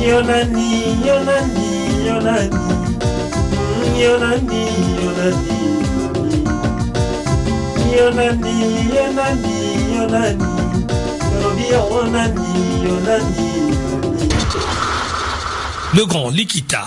Yonani, Yonani, Yonani, Yonani, Yonani, Yonani, Yonani, Yonani, Yonani, Yonani. Le grand Likita.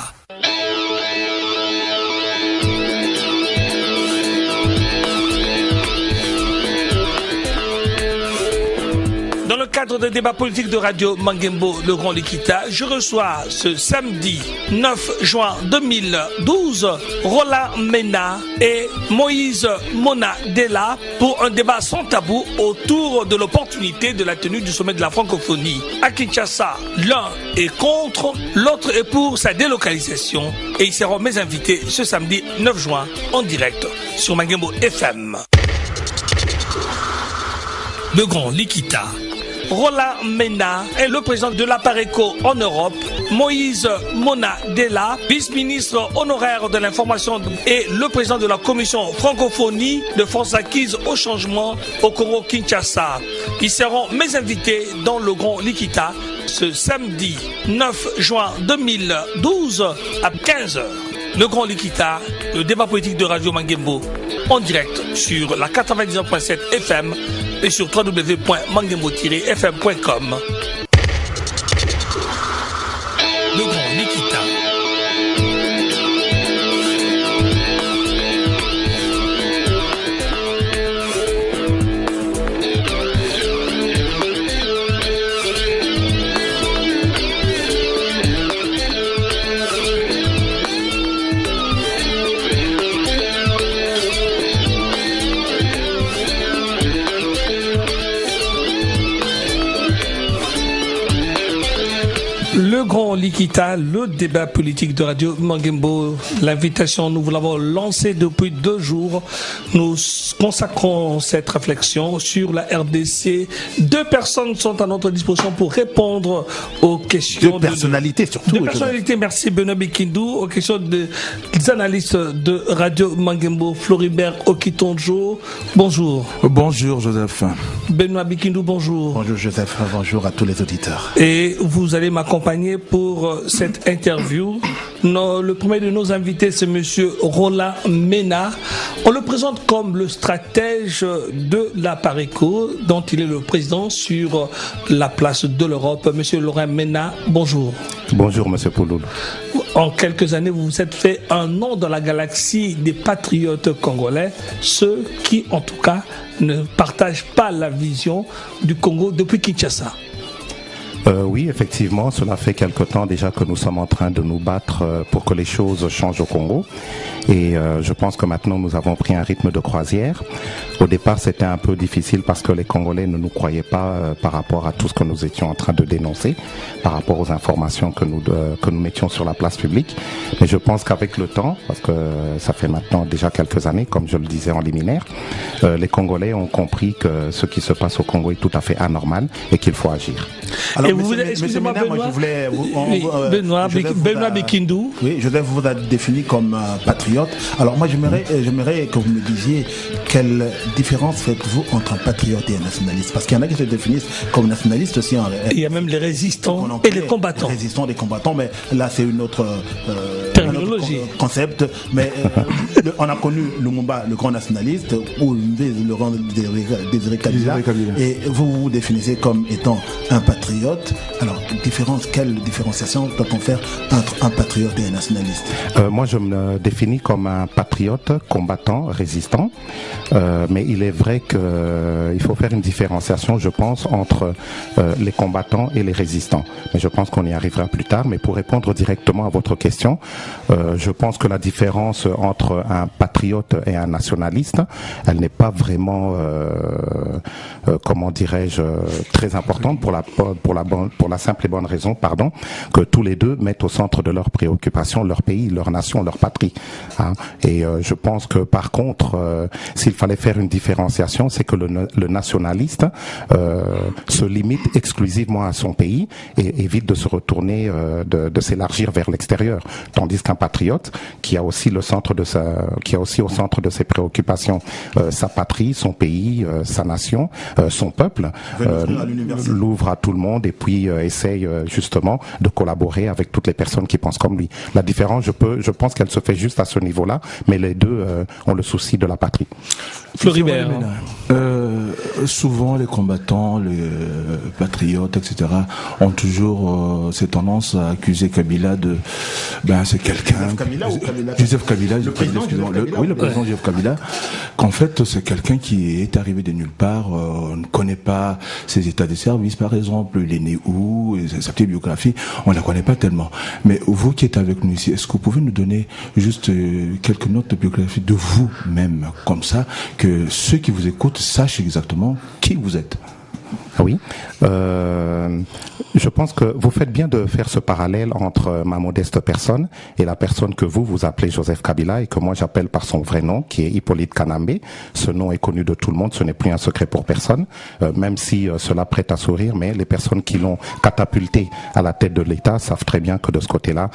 Dans le cadre des débats politiques de Radio Mangembo, le Grand Likita, je reçois ce samedi 9 juin 2012 Roland Mena et Moïse Mona Dela pour un débat sans tabou autour de l'opportunité de la tenue du sommet de la francophonie. À Kinshasa, l'un est contre, l'autre est pour sa délocalisation et ils seront mes invités ce samedi 9 juin en direct sur Mangembo FM. Le Grand Likita. Roland Mena est le président de la Pareco en Europe. Moïse Mona Dela, vice-ministre honoraire de l'information et le président de la commission francophonie de France acquise au changement au Congo-Kinshasa. Ils seront mes invités dans le Grand Likita ce samedi 9 juin 2012 à 15h. Le Grand Likita, le débat politique de Radio Mangembo en direct sur la 99.7 FM et sur www.mangembo-fm.com. Le Grand Likita. Le Grand Likita, le débat politique de Radio Mangembo. L'invitation, nous vous l'avons lancée depuis 2 jours. Nous consacrons cette réflexion sur la RDC. 2 personnes sont à notre disposition pour répondre aux questions. 2 personnalités surtout. 2 personnalités, merci Benoît Bikindou. Aux questions des analystes de Radio Mangembo, Floribert Okitonjo. Bonjour. Bonjour Joseph. Benoît Bikindou, bonjour. Bonjour Joseph, bonjour à tous les auditeurs. Et vous allez m'accompagner pour cette interview. Le premier de nos invités, c'est monsieur Roland Mena. On le présente comme le stratège de la Pareco, dont il est le président sur la place de l'Europe. Monsieur Roland Mena, bonjour. Bonjour monsieur Pouloul. En quelques années, vous vous êtes fait un nom dans la galaxie des patriotes congolais, ceux qui, en tout cas, ne partagent pas la vision du Congo depuis Kinshasa. Oui, effectivement, cela fait quelque temps déjà que nous sommes en train de nous battre pour que les choses changent au Congo. Et je pense que maintenant nous avons pris un rythme de croisière. Au départ, c'était un peu difficile parce que les Congolais ne nous croyaient pas par rapport à tout ce que nous étions en train de dénoncer, par rapport aux informations que nous mettions sur la place publique. Mais je pense qu'avec le temps, parce que ça fait maintenant déjà quelques années, comme je le disais en liminaire, les Congolais ont compris que ce qui se passe au Congo est tout à fait anormal et qu'il faut agir. Alors, excusez-moi, Benoît, moi je voulais Benoît Bikindou. Oui, Joseph vous a défini comme patriote. Alors moi j'aimerais que vous me disiez quelle différence faites-vous entre un patriote et un nationaliste, parce qu'il y en a qui se définissent comme nationalistes aussi. Il y a même les résistants et les combattants. Les résistants, les combattants, mais là c'est une autre terminologie, concept. Mais on a connu Lumumba, le grand nationaliste, ou le grand Désiré Kabila, et vous vous définissez comme étant un patriote. Alors, quelle différenciation doit-on faire entre un patriote et un nationaliste? Moi, je me définis comme un patriote, combattant, résistant. Mais il est vrai qu'il faut faire une différenciation, je pense, entre les combattants et les résistants. Mais je pense qu'on y arrivera plus tard. Mais pour répondre directement à votre question, je pense que la différence entre un patriote et un nationaliste, elle n'est pas vraiment, comment dirais-je, très importante pour la simple et bonne raison, que tous les deux mettent au centre de leurs préoccupations leur pays, leur nation, leur patrie. Hein. Et je pense que par contre, s'il fallait faire une différenciation, c'est que le nationaliste se limite exclusivement à son pays et évite de se retourner, de s'élargir vers l'extérieur, tandis qu'un patriote patriote, qui a aussi au centre de ses préoccupations sa patrie, son pays, sa nation, son peuple, l'ouvre à tout le monde et puis essaye justement de collaborer avec toutes les personnes qui pensent comme lui. La différence, je pense qu'elle se fait juste à ce niveau-là, mais les deux ont le souci de la patrie. Floribert. Souvent les combattants, les patriotes, etc. ont toujours cette tendance à accuser Kabila de... c'est quelqu'un... Joseph Kabila, le président Joseph Kabila, qu'en fait c'est quelqu'un qui est arrivé de nulle part, on ne connaît pas ses états de service par exemple, il est né où, sa petite biographie, on ne la connaît pas tellement. Mais vous qui êtes avec nous ici, est-ce que vous pouvez nous donner juste quelques notes de biographie de vous-même, comme ça, que ceux qui vous écoutent sachent exactement qui vous êtes? Oui, je pense que vous faites bien de faire ce parallèle entre ma modeste personne et la personne que vous appelez Joseph Kabila et que moi j'appelle par son vrai nom, qui est Hippolyte Kanambe. Ce nom est connu de tout le monde, ce n'est plus un secret pour personne, même si cela prête à sourire, mais les personnes qui l'ont catapulté à la tête de l'État savent très bien que de ce côté-là,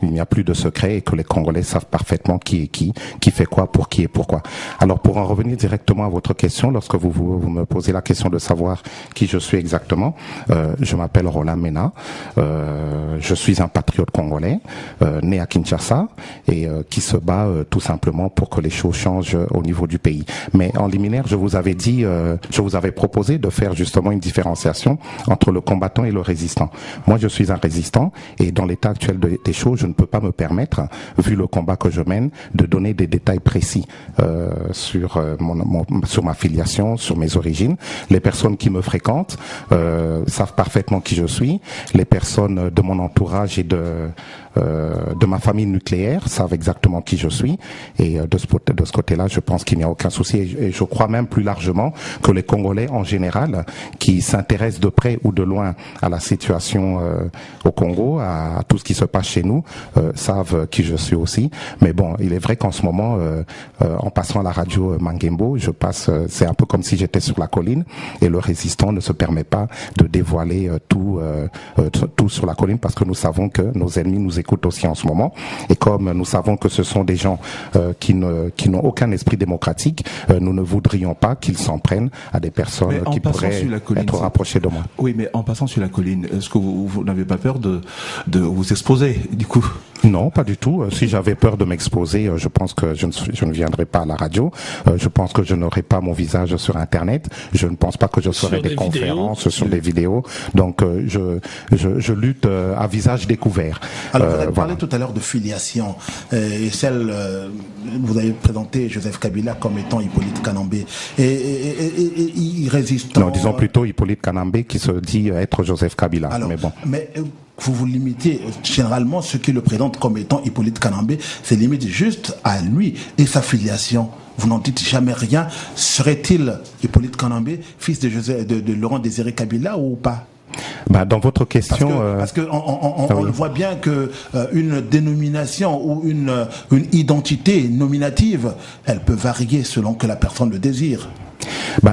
il n'y a plus de secret et que les Congolais savent parfaitement qui est qui fait quoi, pour qui et pourquoi. Alors pour en revenir directement à votre question, lorsque vous me posez la question de savoir qui je suis exactement, je m'appelle Roland Mena, je suis un patriote congolais, né à Kinshasa et qui se bat tout simplement pour que les choses changent au niveau du pays. Mais en liminaire, je vous avais proposé de faire justement une différenciation entre le combattant et le résistant. Moi, je suis un résistant et dans l'état actuel des choses, je ne peux pas me permettre, vu le combat que je mène, de donner des détails précis sur ma filiation, sur mes origines. Les personnes qui me fréquentent savent parfaitement qui je suis. Les personnes de mon entourage et de ma famille nucléaire savent exactement qui je suis. Et de ce côté-là, je pense qu'il n'y a aucun souci. Et je crois même plus largement que les Congolais en général, qui s'intéressent de près ou de loin à la situation au Congo, à tout ce qui se passe chez nous, savent qui je suis aussi. Mais bon, il est vrai qu'en ce moment, en passant à la radio Mangembo, c'est un peu comme si j'étais sur la colline et le résistant ne se permet pas de dévoiler tout sur la colline parce que nous savons que nos ennemis nous écoutent aussi en ce moment et comme nous savons que ce sont des gens qui n'ont aucun esprit démocratique, nous ne voudrions pas qu'ils s'en prennent à des personnes qui pourraient être rapprochées de moi. Oui, mais en passant sur la colline, est-ce que vous n'avez pas peur de vous exposer du coup? Non, pas du tout. Si j'avais peur de m'exposer, je pense que je ne viendrais pas à la radio. Je pense que je n'aurais pas mon visage sur Internet. Je ne pense pas que je ferais des conférences sur des vidéos. Donc, je lutte à visage découvert. Alors, vous avez parlé tout à l'heure de filiation et vous avez présenté Joseph Kabila comme étant Hippolyte Kanambe et il résiste. Non, disons plutôt Hippolyte Kanambe qui se dit être Joseph Kabila. Alors, mais bon. Vous vous limitez, généralement, ceux qui le présentent comme étant Hippolyte Kanambe, c'est limite juste à lui et sa filiation. Vous n'en dites jamais rien. Serait-il Hippolyte Kanambe, fils de Laurent Désiré Kabila ou pas? Dans votre question, parce que on le voit bien que une dénomination ou une identité nominative, elle peut varier selon que la personne le désire.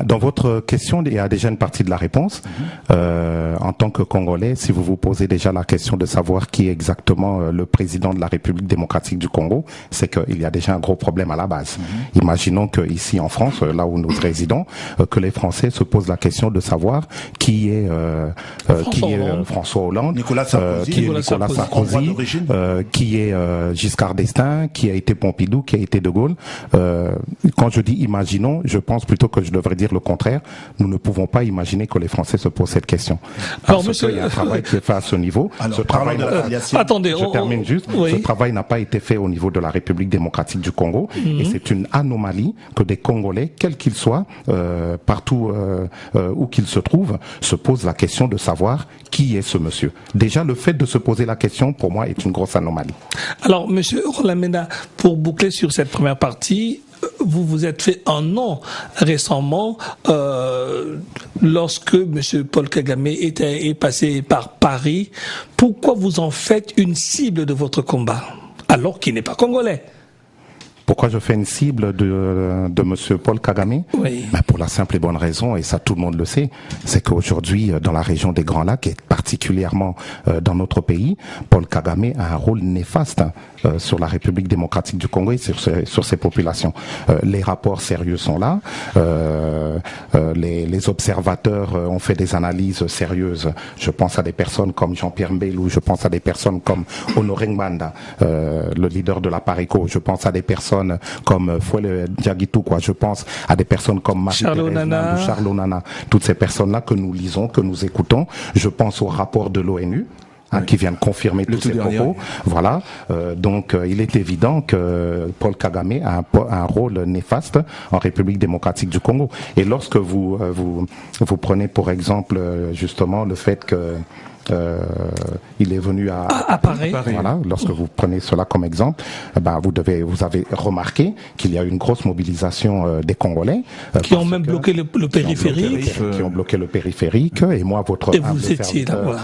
Dans votre question, il y a déjà une partie de la réponse. En tant que Congolais, si vous vous posez déjà la question de savoir qui est exactement le président de la République démocratique du Congo, c'est qu'il y a déjà un gros problème à la base. Imaginons que ici en France, là où nous résidons, que les Français se posent la question de savoir qui est François Hollande, Nicolas Sarkozy, qui est Nicolas Sarkozy, qui est Giscard d'Estaing, qui a été Pompidou, qui a été De Gaulle. Quand je dis imaginons, je pense plutôt que je devrais dire le contraire. Nous ne pouvons pas imaginer que les Français se posent cette question. Alors, parce qu'il y a un travail qui est fait à ce niveau. Alors, ce travail attendez, je termine juste. Oui. Ce travail n'a pas été fait au niveau de la République démocratique du Congo. Et c'est une anomalie que des Congolais, quels qu'ils soient, partout où qu'ils se trouvent, se posent la question de savoir qui est ce monsieur. Déjà, le fait de se poser la question, pour moi, est une grosse anomalie. Alors, monsieur Roland Mena, pour boucler sur cette première partie, vous vous êtes fait un nom récemment lorsque M. Paul Kagame est passé par Paris. Pourquoi vous en faites une cible de votre combat alors qu'il n'est pas congolais? Pourquoi je fais une cible de Monsieur Paul Kagame? Oui. Ben pour la simple et bonne raison, et ça tout le monde le sait, c'est qu'aujourd'hui, dans la région des Grands Lacs, et particulièrement dans notre pays, Paul Kagame a un rôle néfaste sur la République démocratique du Congo et sur ses populations. Les rapports sérieux sont là, les observateurs ont fait des analyses sérieuses. Je pense à des personnes comme Jean-Pierre Mbelou, je pense à des personnes comme Honoré Ngmanda, le leader de la PARECO, je pense à des personnes comme Fouele Diagitou, je pense à des personnes comme Marie-Thérèse Nana, Charles Onana, toutes ces personnes-là que nous lisons, que nous écoutons. Je pense au rapport de l'ONU, qui vient de confirmer tous ces propos. Voilà. Donc, il est évident que Paul Kagame a un rôle néfaste en République démocratique du Congo. Et lorsque vous prenez pour exemple justement le fait que il est venu à Paris. Voilà, lorsque vous prenez cela comme exemple, vous avez remarqué qu'il y a eu une grosse mobilisation des Congolais qui ont même bloqué le périphérique, qui ont bloqué le périphérique. Et moi, et vous étiez là.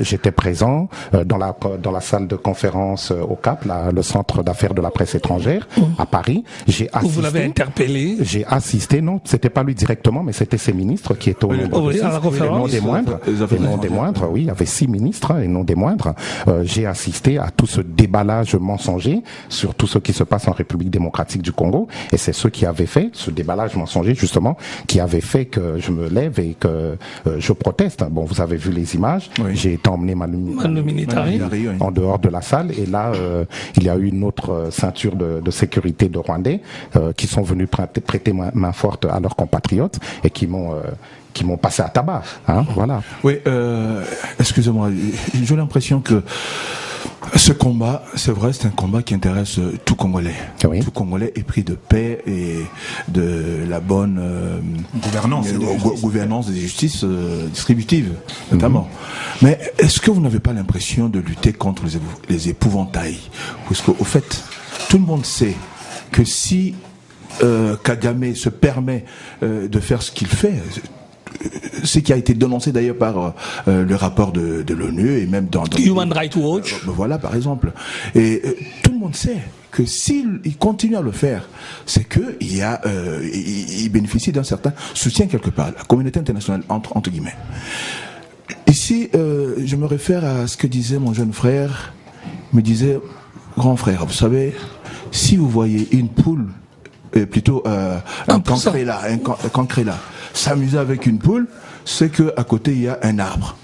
J'étais présent dans la salle de conférence au Cap, le centre d'affaires de la presse étrangère à Paris. J'ai assisté. Vous l'avez interpellé. J'ai assisté. Non, c'était pas lui directement, mais c'était ses ministres qui étaient au nombre de 6, à la conférence. Et non des moindres. Oui, il y avait 6 ministres et non des moindres. J'ai assisté à tout ce déballage mensonger sur tout ce qui se passe en République démocratique du Congo, et c'est ceux qui avaient fait ce déballage mensonger justement qui avait fait que je me lève et que je proteste. Bon, vous avez vu les images. Oui. J'ai été emmené Manu Militari en dehors de la salle, et là il y a eu une autre ceinture de sécurité de Rwandais qui sont venus prêter main forte à leurs compatriotes et qui m'ont passé à tabac, voilà. Oui, excusez-moi, j'ai l'impression que ce combat, c'est vrai, c'est un combat qui intéresse tout Congolais. Oui. Tout Congolais épris de paix et de la bonne gouvernance et de justice distributive, notamment. Mais est-ce que vous n'avez pas l'impression de lutter contre les épouvantails? Parce qu'au fait, tout le monde sait que si Kagame se permet de faire ce qu'il fait, ce qui a été dénoncé d'ailleurs par le rapport de l'ONU et même dans Human Rights Watch. Voilà, par exemple. Et tout le monde sait que s'il continue à le faire, c'est que il bénéficie d'un certain soutien quelque part, la communauté internationale entre guillemets. Ici, je me réfère à ce que disait mon jeune frère. Il me disait, grand frère, vous savez, si vous voyez une poule, plutôt un cancréla, s'amuser avec une poule, c'est que à côté il y a un arbre.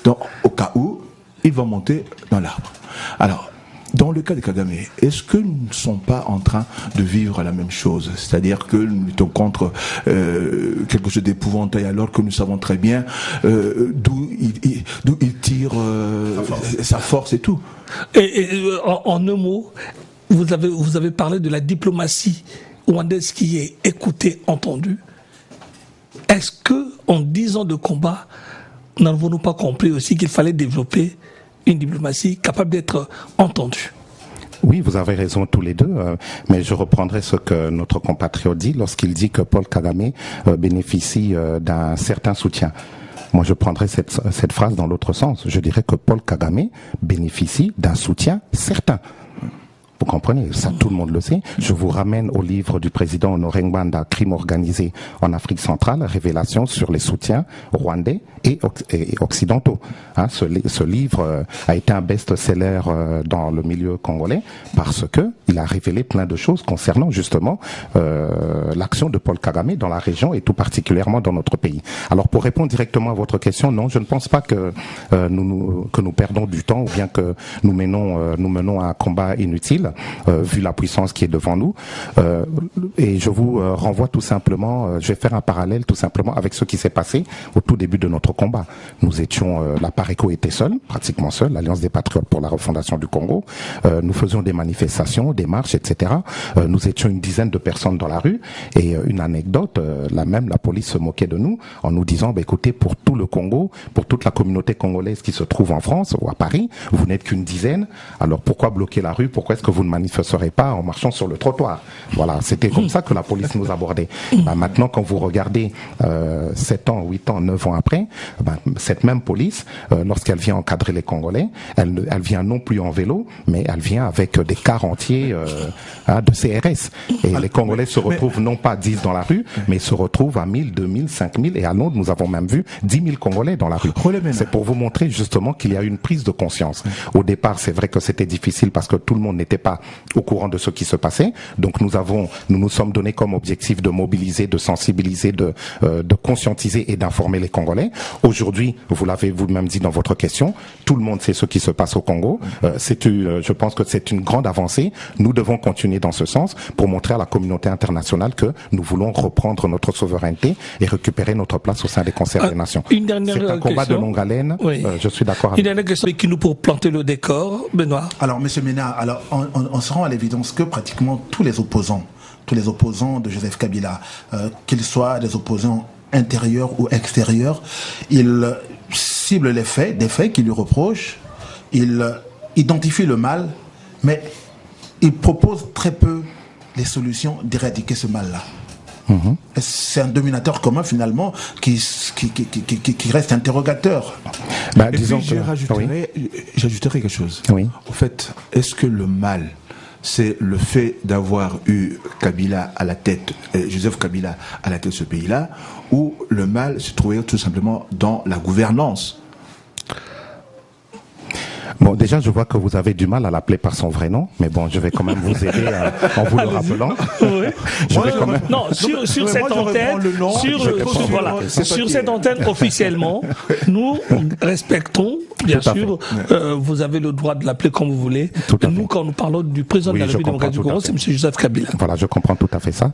Donc au cas où, il va monter dans l'arbre. Alors, dans le cas de Kagame, est-ce que nous ne sommes pas en train de vivre la même chose? C'est-à-dire que nous luttons contre quelque chose d'épouvantail alors que nous savons très bien d'où il tire sa force et tout. Et en un mot, vous avez parlé de la diplomatie rwandaise qui est écoutée, entendue. Est-ce que, en 10 ans de combat, n'avons-nous pas compris aussi qu'il fallait développer une diplomatie capable d'être entendue? Oui, vous avez raison tous les deux, mais je reprendrai ce que notre compatriote dit lorsqu'il dit que Paul Kagame bénéficie d'un certain soutien. Moi, je prendrais cette phrase dans l'autre sens. Je dirais que Paul Kagame bénéficie d'un soutien certain. Vous comprenez, ça tout le monde le sait. Je vous ramène au livre du président Honoré Ngmanda, Crime organisé en Afrique centrale, révélation sur les soutiens rwandais et occidentaux. Ce livre a été un best-seller dans le milieu congolais parce que il a révélé plein de choses concernant justement l'action de Paul Kagame dans la région et tout particulièrement dans notre pays. Alors pour répondre directement à votre question, non, je ne pense pas que nous perdons du temps ou bien que nous menons un combat inutile. Vu la puissance qui est devant nous, et je vous renvoie tout simplement, je vais faire un parallèle tout simplement avec ce qui s'est passé au tout début de notre combat. Nous étions, la PARECO était seule, pratiquement seule, l'Alliance des Patriotes pour la refondation du Congo. Nous faisions des manifestations, des marches, etc. Nous étions une dizaine de personnes dans la rue, et une anecdote, la police se moquait de nous en nous disant, écoutez, pour tout le Congo, pour toute la communauté congolaise qui se trouve en France ou à Paris, vous n'êtes qu'une dizaine, alors pourquoi bloquer la rue? Pourquoi est-ce que vous ne manifesterez pas en marchant sur le trottoir? Voilà, c'était comme ça que la police nous abordait. Maintenant, quand vous regardez 7 ans, 8 ans, 9 ans après, Cette même police, lorsqu'elle vient encadrer les Congolais, elle vient non plus en vélo, mais elle vient avec des cars entiers de CRS. Et les Congolais se retrouvent non pas 10 dans la rue, mais se retrouvent à 1000, 2000, 5000. Et à Londres, nous avons même vu 10 000 Congolais dans la rue. C'est pour vous montrer justement qu'il y a une prise de conscience. Au départ, c'est vrai que c'était difficile parce que tout le monde n'était pas au courant de ce qui se passait. Donc nous nous sommes donné comme objectif de mobiliser, de sensibiliser, de conscientiser et d'informer les Congolais. Aujourd'hui, vous l'avez vous-même dit dans votre question, tout le monde sait ce qui se passe au Congo. Je pense que c'est une grande avancée. Nous devons continuer dans ce sens pour montrer à la communauté internationale que nous voulons reprendre notre souveraineté et récupérer notre place au sein des concerts des nations. C'est un combat de longue haleine. Oui. Je suis d'accord avec vous. Une dernière question qui nous pour planter le décor, Benoît. Alors, Monsieur Mena, on se rend à l'évidence que pratiquement tous les opposants de Joseph Kabila, qu'ils soient des opposants intérieurs ou extérieurs, ils ciblent des faits qu'ils lui reprochent, ils identifient le mal, mais ils proposent très peu les solutions d'éradiquer ce mal-là. C'est un dominateur commun finalement qui reste interrogateur. Disons que j'ajouterai quelque chose. Oui. En fait, est-ce que le mal, c'est le fait d'avoir eu Kabila à la tête, Joseph Kabila à la tête de ce pays-là, ou le mal se trouvait tout simplement dans la gouvernance? Bon, déjà, je vois que vous avez du mal à l'appeler par son vrai nom, mais bon, je vais quand même vous aider en vous le rappelant. Non, sur cette antenne, sur cette antenne officiellement, nous respectons, bien sûr, vous avez le droit de l'appeler comme vous voulez. Nous, quand nous parlons du président de la République démocratique du Congo, c'est M. Joseph Kabila. Voilà, je comprends tout à fait ça.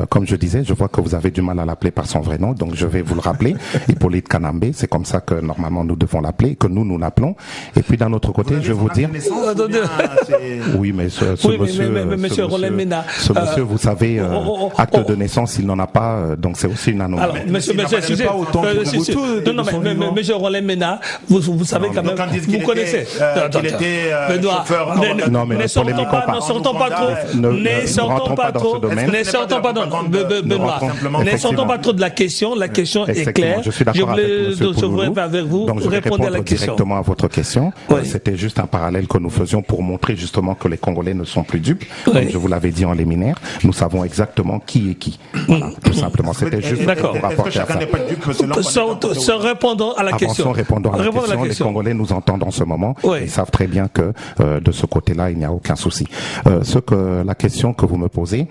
Comme je disais, je vois que vous avez du mal à l'appeler par son vrai nom, donc je vais vous le rappeler. Hippolyte Kanambe, c'est comme ça que normalement nous devons l'appeler, que nous l'appelons. Et puis d'un autre côté, je vais vous dire. Oui, mais monsieur Roland Mena. Ce monsieur, vous savez, acte de naissance, il n'en a pas, donc c'est aussi une anomalie. Alors, monsieur, monsieur Roland Mena, vous savez quand même, vous connaissez. Il était chauffeur. Non, mais ne sortons pas trop. Benoît, ne sortons pas trop de la question. La question est claire. Je suis d'accord avec vous. Donc je vais répondre directement à votre question. C'était juste un parallèle que nous faisions pour montrer justement que les Congolais ne sont plus dupes. Comme je vous l'avais dit en liminaire, nous savons exactement qui est qui. Voilà, tout simplement. C'était juste pour rapporter à ça. Répondant à la question. Répondant à la question, les Congolais nous entendent en ce moment. Ils savent très bien que de ce côté-là, il n'y a aucun souci. La question que vous me posez,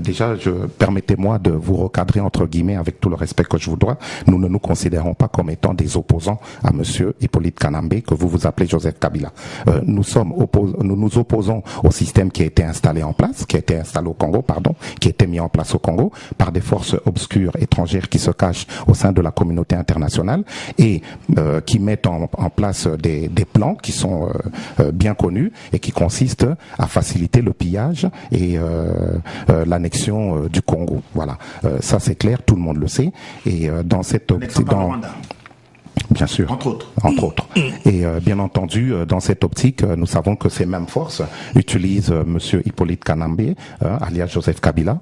déjà, permettez-moi de vous recadrer entre guillemets avec tout le respect que je vous dois. Nous ne nous considérons pas comme étant des opposants à Monsieur Hippolyte Kanambe, que vous appelez Joseph Kabila. Nous nous opposons au système qui a été installé au Congo, qui a été mis en place au Congo par des forces obscures étrangères qui se cachent au sein de la communauté internationale et qui mettent en place des plans qui sont bien connus et qui consistent à faciliter le pillage et l'annexion du Congo. Voilà, ça c'est clair, tout le monde le sait. Et dans cette bien sûr, entre autres. Et bien entendu, dans cette optique, nous savons que ces mêmes forces utilisent Monsieur Hippolyte Kanambe, alias Joseph Kabila,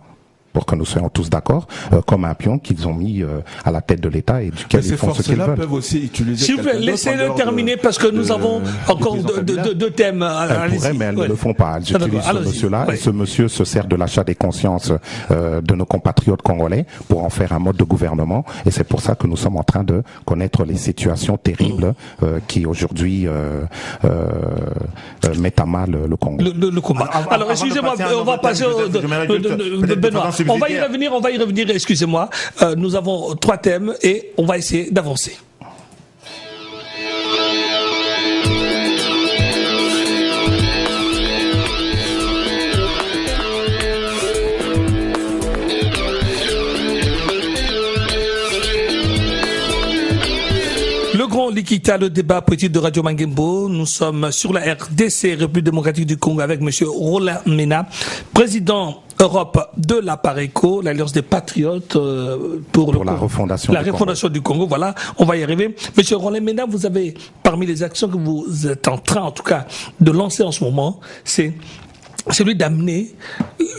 pour que nous soyons tous d'accord, comme un pion qu'ils ont mis à la tête de l'État et duquel ils font ce qu'ils veulent. Peuvent aussi utiliser. S'il vous plaît, laissez-le terminer parce que nous avons encore deux thèmes. Elles pourraient, mais elles ne le font pas. Elles utilisent ce monsieur-là et ce monsieur se sert de l'achat des consciences de nos compatriotes congolais pour en faire un mode de gouvernement. Et c'est pour ça que nous sommes en train de connaître les situations terribles qui aujourd'hui mettent à mal le Congo. Le combat. Alors, excusez-moi, on va passer au Benoît. On va y revenir, excusez-moi. Nous avons 3 thèmes et on va essayer d'avancer. Le grand Likita, le débat politique de Radio Mangembo. Nous sommes sur la RDC, République démocratique du Congo, avec monsieur Roland Mena, président Europe de la PARECO, l'Alliance des Patriotes pour la refondation du Congo. Voilà, on va y arriver. Monsieur Roland Mena, vous avez, parmi les actions que vous êtes en train, en tout cas, de lancer en ce moment, c'est celui d'amener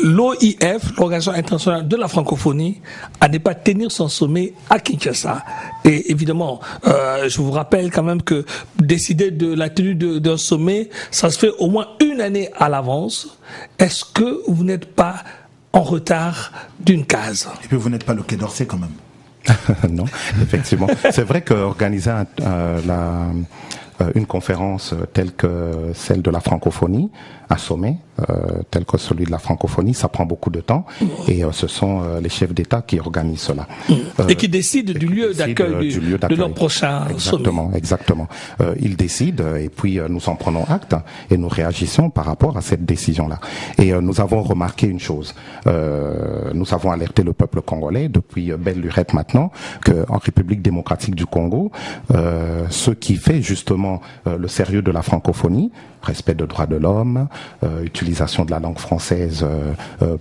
l'OIF, l'Organisation internationale de la francophonie, à ne pas tenir son sommet à Kinshasa. Et évidemment, je vous rappelle quand même que décider de la tenue d'un sommet, ça se fait au moins une année à l'avance. Est-ce que vous n'êtes pas en retard d'une case? Et puis vous n'êtes pas le Quai d'Orsay quand même. Non, effectivement. C'est vrai qu'organiser une conférence telle que celle de la francophonie, un sommet tel que celui de la francophonie, ça prend beaucoup de temps et ce sont les chefs d'État qui organisent cela. Et qui décident du lieu d'accueil de leur prochain sommet. Exactement. Ils décident et puis nous en prenons acte et nous réagissons par rapport à cette décision-là. Et nous avons remarqué une chose. Nous avons alerté le peuple congolais depuis belle lurette maintenant qu'en République démocratique du Congo, ce qui fait justement le sérieux de la francophonie, respect des droits de l'homme, utilisation de la langue française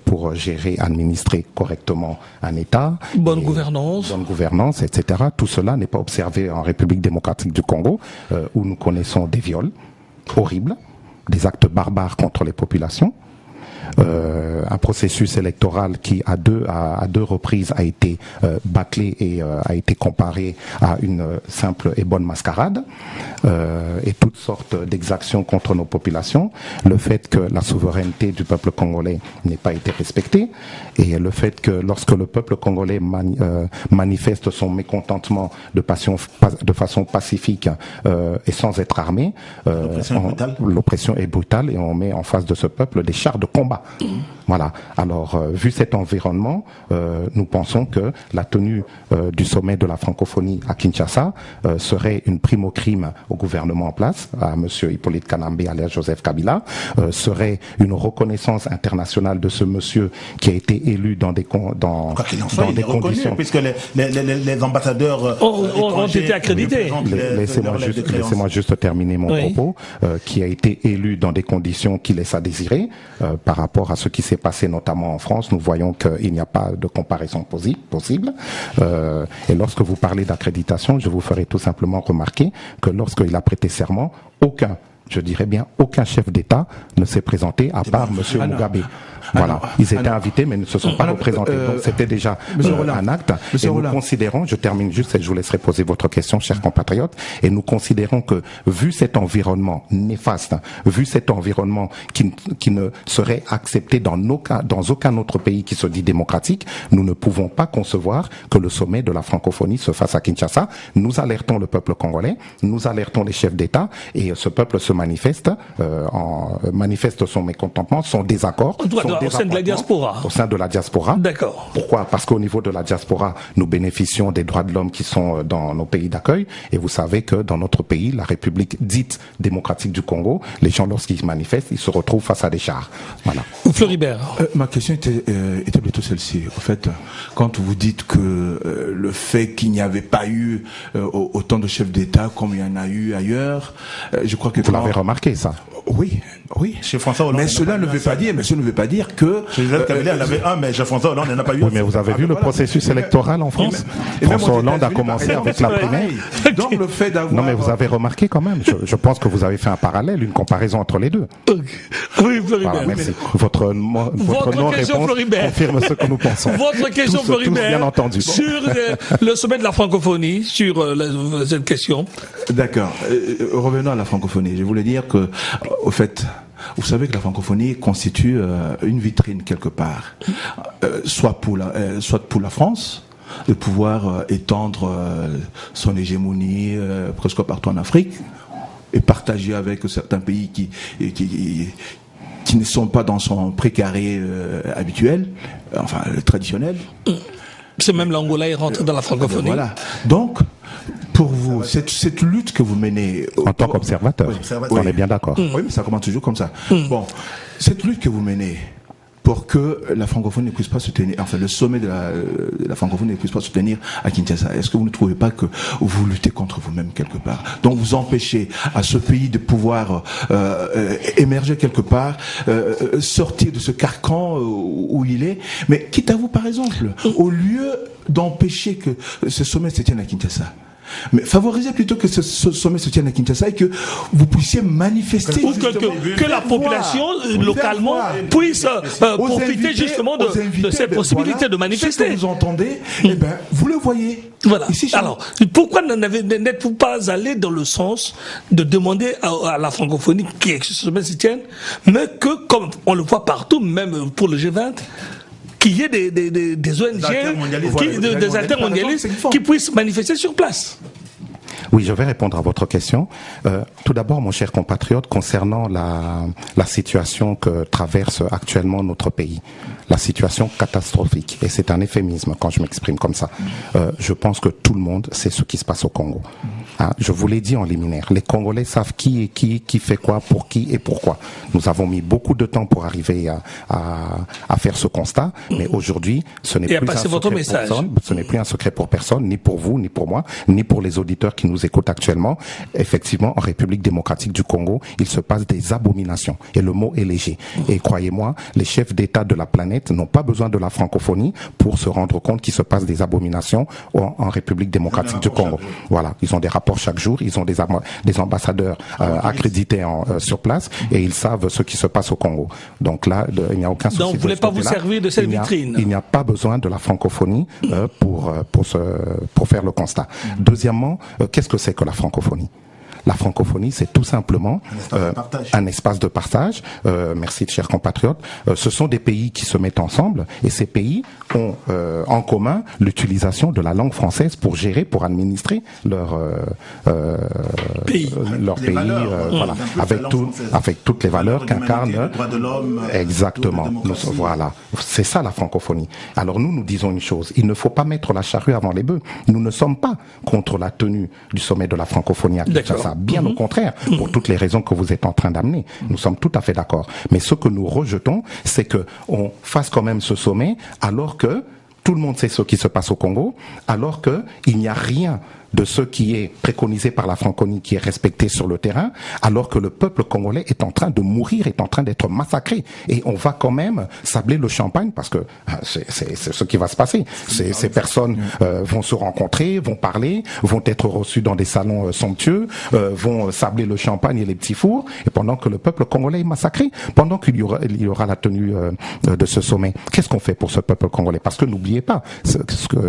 pour gérer, administrer correctement un État. Bonne gouvernance, etc. Tout cela n'est pas observé en République démocratique du Congo, où nous connaissons des viols horribles, des actes barbares contre les populations. Un processus électoral qui à deux reprises a été bâclé et a été comparé à une simple et bonne mascarade, et toutes sortes d'exactions contre nos populations, le fait que la souveraineté du peuple congolais n'ait pas été respectée, et le fait que lorsque le peuple congolais manifeste son mécontentement de façon pacifique et sans être armé, l'oppression est brutale et on met en face de ce peuple des chars de combat. Voilà. Alors, vu cet environnement, nous pensons que la tenue du sommet de la francophonie à Kinshasa serait une prime au crime au gouvernement en place, à monsieur Hippolyte Kanambe alias Joseph Kabila, serait une reconnaissance internationale de ce monsieur qui a été élu dans des conditions. Puisque les ambassadeurs ont été accrédités. Laissez-moi juste terminer mon propos, qui a été élu dans des conditions qui laissent à désirer par rapport à ce qui s'est passé notamment en France. Nous voyons qu'il n'y a pas de comparaison possible. Et lorsque vous parlez d'accréditation, je vous ferai tout simplement remarquer que lorsqu'il a prêté serment, aucun chef d'État ne s'est présenté à part M. Mugabe. Voilà, ils étaient invités mais ne se sont pas représentés. Donc c'était déjà un acte. Et nous considérons, je termine juste et je vous laisserai poser votre question, chers compatriotes, et nous considérons que vu cet environnement néfaste, vu cet environnement qui ne serait accepté dans aucun autre pays qui se dit démocratique, nous ne pouvons pas concevoir que le sommet de la francophonie se fasse à Kinshasa. Nous alertons le peuple congolais, nous alertons les chefs d'État et ce peuple se manifeste son mécontentement, son désaccord. Au sein de la diaspora. Au sein de la diaspora. D'accord. Pourquoi? Parce qu'au niveau de la diaspora, nous bénéficions des droits de l'homme qui sont dans nos pays d'accueil. Et vous savez que dans notre pays, la République dite démocratique du Congo, les gens, lorsqu'ils manifestent, ils se retrouvent face à des chars. Voilà. Floribert. Ma question était plutôt celle-ci. En fait, quand vous dites que le fait qu'il n'y avait pas eu autant de chefs d'État comme il y en a eu ailleurs, je crois que... Vous l'avez remarqué, ça? Oui. Chez François Hollande. Mais cela ne veut pas dire que... Chez Joseph Kabila, il y en avait un, mais chez François Hollande, il n'y en a pas eu. Oui, mais vous avez vu le processus électoral en France? François Hollande a commencé avec la primaire. Donc le fait d'avoir... Non, mais vous avez remarqué quand même. Je pense que vous avez fait un parallèle, une comparaison entre les deux. Oui, Floribert. Voilà, merci. Votre non-réponse confirme ce que nous pensons. Votre question, Floribert, bien entendu. Sur le sommet de la francophonie, sur cette question. D'accord. Revenons à la francophonie. Je voulais dire que, au fait... Vous savez que la francophonie constitue une vitrine quelque part, soit pour la France, de pouvoir étendre son hégémonie presque partout en Afrique et partager avec certains pays qui ne sont pas dans son précaré habituel, enfin traditionnel. C'est même l'Angola est rentré dans la francophonie. Voilà. Donc, pour vous, cette lutte que vous menez... En tant qu'observateur, on est bien d'accord. Oui, mais ça commence toujours comme ça. Bon, cette lutte que vous menez pour que la francophonie ne puisse pas se tenir, enfin le sommet de la francophonie ne puisse pas se tenir à Kinshasa, est-ce que vous ne trouvez pas que vous luttez contre vous-même quelque part? Donc vous empêchez à ce pays de pouvoir émerger quelque part, sortir de ce carcan où il est, mais quitte à vous par exemple, au lieu d'empêcher que ce sommet se tienne à Kinshasa, mais favorisez plutôt que ce sommet se tienne à Kinshasa et que vous puissiez manifester. Ou que la population localement puisse profiter justement de cette possibilité de manifester. Si vous entendez, eh ben, vous le voyez. Voilà. Alors, pourquoi n'êtes-vous pas allé dans le sens de demander à la francophonie que ce sommet se tienne, mais que, comme on le voit partout, même pour le G20, qu'il y ait des ONG, des intermondialistes qui puissent manifester sur place? Oui, je vais répondre à votre question. Tout d'abord, mon cher compatriote, concernant la situation que traverse actuellement notre pays, la situation catastrophique, et c'est un euphémisme quand je m'exprime comme ça, je pense que tout le monde sait ce qui se passe au Congo. Hein, je vous l'ai dit en liminaire, les Congolais savent qui fait quoi, pour qui et pourquoi. Nous avons mis beaucoup de temps pour arriver à faire ce constat, mais aujourd'hui, ce n'est plus un secret pour personne, ce n'est plus un secret pour personne, ni pour vous, ni pour moi, ni pour les auditeurs qui nous écoutent actuellement. Effectivement, en République démocratique du Congo, il se passe des abominations, et le mot est léger. Et croyez-moi, les chefs d'État de la planète n'ont pas besoin de la francophonie pour se rendre compte qu'il se passe des abominations en République démocratique du Congo. Voilà, ils ont des rapports chaque jour, ils ont des ambassadeurs accrédités sur place, et ils savent ce qui se passe au Congo. Donc là, il n'y a aucun souci. Donc vous ne voulez pas vous servir de cette vitrine? Il n'y a pas besoin de la francophonie pour faire le constat. Deuxièmement, qu'est-ce que c'est que la francophonie? La francophonie, c'est tout simplement un espace de partage. Merci, chers compatriotes. Ce sont des pays qui se mettent ensemble, et ces pays ont en commun l'utilisation de la langue française pour gérer, pour administrer leur pays, voilà, avec toutes les valeurs qu'incarne. Exactement. Voilà, c'est ça la francophonie. Alors nous disons une chose, il ne faut pas mettre la charrue avant les bœufs. Nous ne sommes pas contre la tenue du sommet de la francophonie à Kinshasa. Bien au contraire, pour toutes les raisons que vous êtes en train d'amener. Nous sommes tout à fait d'accord. Mais ce que nous rejetons, c'est que on fasse quand même ce sommet alors que tout le monde sait ce qui se passe au Congo, alors que il n'y a rien de ce qui est préconisé par la francophonie qui est respecté sur le terrain, alors que le peuple congolais est en train de mourir, est en train d'être massacré. Et on va quand même sabler le champagne, parce que c'est ce qui va se passer. Ces personnes vont se rencontrer, vont parler, vont être reçues dans des salons somptueux, vont sabler le champagne et les petits fours, et pendant que le peuple congolais est massacré, pendant qu'il y aura la tenue de ce sommet. Qu'est-ce qu'on fait pour ce peuple congolais? Parce que n'oubliez pas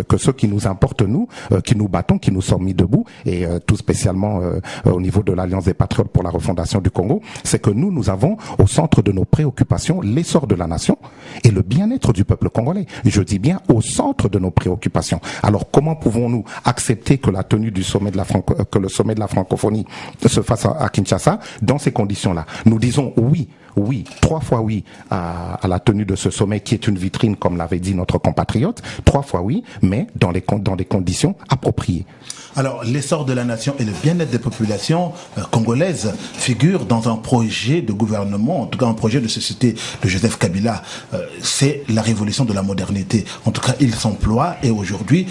que ce qui nous importe, nous, qui nous battons, qui nous sommes mis debout, et tout spécialement au niveau de l'Alliance des Patriotes pour la refondation du Congo, c'est que nous avons au centre de nos préoccupations l'essor de la nation et le bien-être du peuple congolais. Je dis bien au centre de nos préoccupations. Alors comment pouvons-nous accepter que la tenue du sommet que le sommet de la francophonie se fasse à Kinshasa dans ces conditions-là? Nous disons oui, 3 fois oui à la tenue de ce sommet qui est une vitrine, comme l'avait dit notre compatriote, 3 fois oui, mais dans des conditions appropriées. Alors, l'essor de la nation et le bien-être des populations congolaises figurent dans un projet de gouvernement, en tout cas un projet de société de Joseph Kabila. C'est la révolution de la modernité. En tout cas, il s'emploie, et aujourd'hui,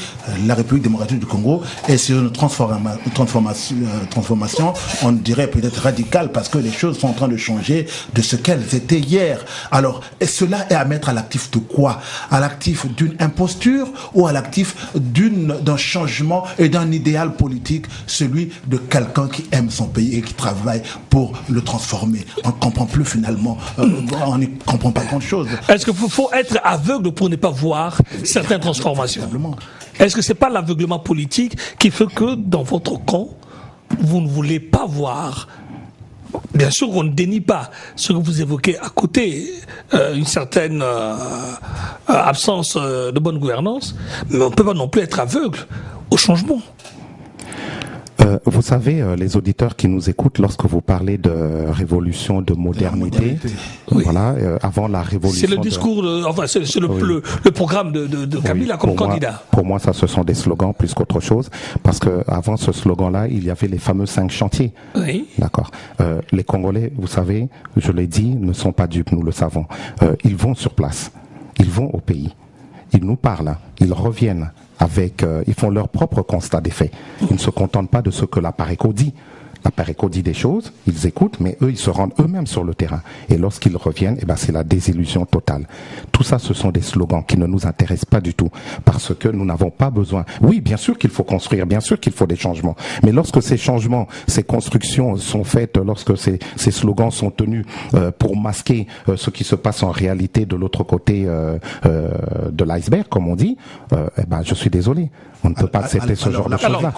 la République démocratique du Congo est sur une transformation, on dirait peut-être radicale, parce que les choses sont en train de changer de ce qu'elles étaient hier. Alors, et cela est à mettre à l'actif de quoi? À l'actif d'une imposture ou à l'actif d'un changement et d'un idéal politique, celui de quelqu'un qui aime son pays et qui travaille pour le transformer? On ne comprend plus finalement, on ne comprend pas grand-chose. Est-ce qu'il faut être aveugle pour ne pas voir certaines transformations? Est-ce que c'est pas l'aveuglement politique qui fait que dans votre camp, vous ne voulez pas voir? Bien sûr, on ne dénie pas ce que vous évoquez à côté, une certaine absence de bonne gouvernance, mais on ne peut pas non plus être aveugle au changement. Vous savez, les auditeurs qui nous écoutent, lorsque vous parlez de révolution, de modernité, voilà, avant la révolution... C'est le discours, c'est le programme de Kabila comme candidat. Pour moi, ça, ce sont des slogans plus qu'autre chose, parce que avant ce slogan-là, il y avait les fameux 5 chantiers. Oui. D'accord. Les Congolais, vous savez, je l'ai dit, ne sont pas dupes, nous le savons. Ils vont sur place, ils vont au pays, ils nous parlent, ils reviennent. Ils font leur propre constat des faits. Ils ne se contentent pas de ce que la PARECO dit. La Pareco dit des choses, ils écoutent, mais eux, ils se rendent eux-mêmes sur le terrain. Et lorsqu'ils reviennent, c'est la désillusion totale. Tout ça, ce sont des slogans qui ne nous intéressent pas du tout, parce que nous n'avons pas besoin. Oui, bien sûr qu'il faut construire, bien sûr qu'il faut des changements. Mais lorsque ces changements, ces constructions sont faites, lorsque ces slogans sont tenus pour masquer ce qui se passe en réalité de l'autre côté de l'iceberg, comme on dit, je suis désolé. On ne peut pas accepter ce genre de choses-là.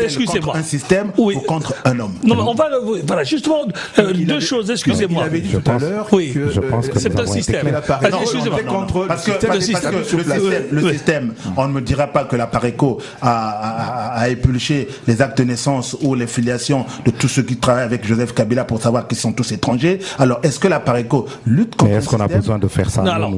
Excusez-moi. Contre un système ou contre un homme. Non, mais on va, voilà, justement, deux choses, excusez-moi. Il avait dit tout à l'heure que je pense que c'est un système. Excusez-moi. Parce que le système, on ne me dira pas que la Pareco a épulché les actes de naissance ou les filiations de tous ceux qui travaillent avec Joseph Kabila pour savoir qu'ils sont tous étrangers. Alors, est-ce que la Pareco lutte contre le système? Est-ce qu'on a besoin de faire ça? Non,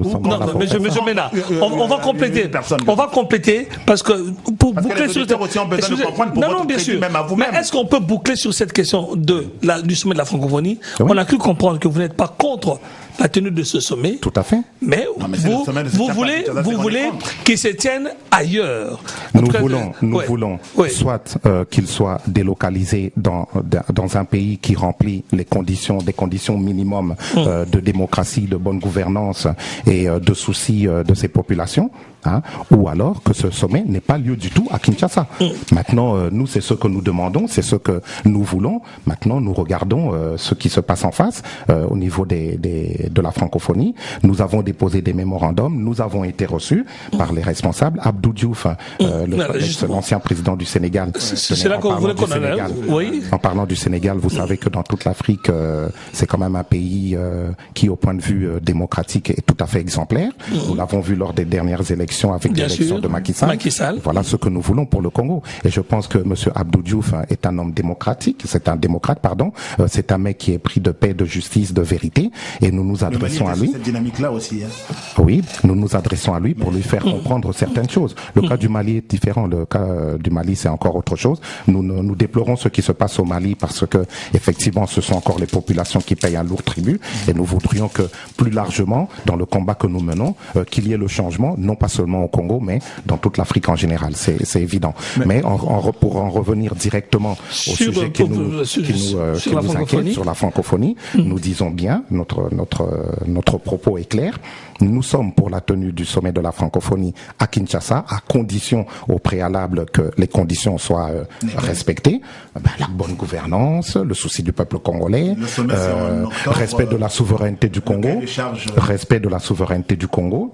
mais monsieur Mena, on va compléter. On va compléter parce que pour boucler sur bien sûr. Mais est-ce qu'on peut boucler sur cette question du sommet de la francophonie? Oui. On a cru comprendre que vous n'êtes pas contre la tenue de ce sommet. Tout à fait. Mais vous voulez qu'il se tienne ailleurs. Nous voulons soit qu'il soit délocalisé dans un pays qui remplit des conditions minimum de démocratie, de bonne gouvernance et de soucis de ses populations. Ou alors que ce sommet n'ait pas lieu du tout à Kinshasa. Maintenant, nous, c'est ce que nous demandons, c'est ce que nous voulons. Maintenant, nous regardons ce qui se passe en face au niveau de la francophonie. Nous avons déposé des mémorandums, nous avons été reçus par les responsables. Abdou Diouf, l'ancien président du Sénégal. C'est là qu'on voulait qu'on en oui. En parlant du Sénégal, vous savez que dans toute l'Afrique, c'est quand même un pays qui, au point de vue démocratique, est tout à fait exemplaire. Nous l'avons vu lors des dernières élections avec l'élection de Macky Sall. Voilà ce que nous voulons pour le Congo. Et je pense que M. Abdou Diouf est un homme démocratique, c'est un démocrate, pardon. C'est un mec qui est pris de paix, de justice, de vérité. Et nous nous adressons à lui. Cette dynamique-là aussi. Oui, nous nous adressons à lui pour lui faire comprendre certaines choses. Le cas du Mali est différent. Le cas du Mali, c'est encore autre chose. Nous déplorons ce qui se passe au Mali parce que, effectivement, ce sont encore les populations qui payent un lourd tribut. Et nous voudrions que, plus largement, dans le combat que nous menons, qu'il y ait le changement, non pas seulement au Congo, mais dans toute l'Afrique en général, c'est évident. Mais pour en revenir directement au sujet qui nous inquiète, sur la francophonie, nous disons bien, notre propos est clair. Nous sommes pour la tenue du sommet de la francophonie à Kinshasa, à condition au préalable que les conditions soient respectées. La bonne gouvernance, le souci du peuple congolais, respect de la souveraineté du Congo, respect de la souveraineté du Congo,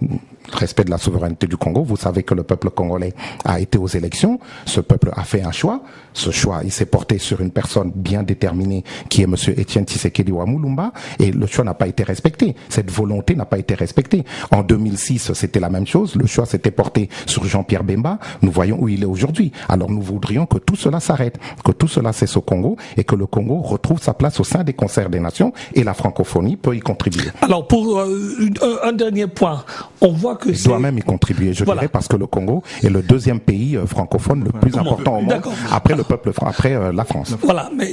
respect de la souveraineté du Congo. Vous savez que le peuple congolais a été aux élections. Ce peuple a fait un choix. Ce choix, il s'est porté sur une personne bien déterminée qui est monsieur Etienne Tshisekedi Wamulumba, et le choix n'a pas été respecté. Cette volonté n'a pas été respectée. En 2006, c'était la même chose. Le choix s'était porté sur Jean-Pierre Bemba. Nous voyons où il est aujourd'hui. Alors nous voudrions que tout cela s'arrête, que tout cela cesse au Congo et que le Congo retrouve sa place au sein des concerts des nations, et la francophonie peut y contribuer. Alors pour un dernier point, on voit que il doit même y contribuer, je dirais, parce que le Congo est le deuxième pays francophone le plus important au monde, après la France. Voilà, mais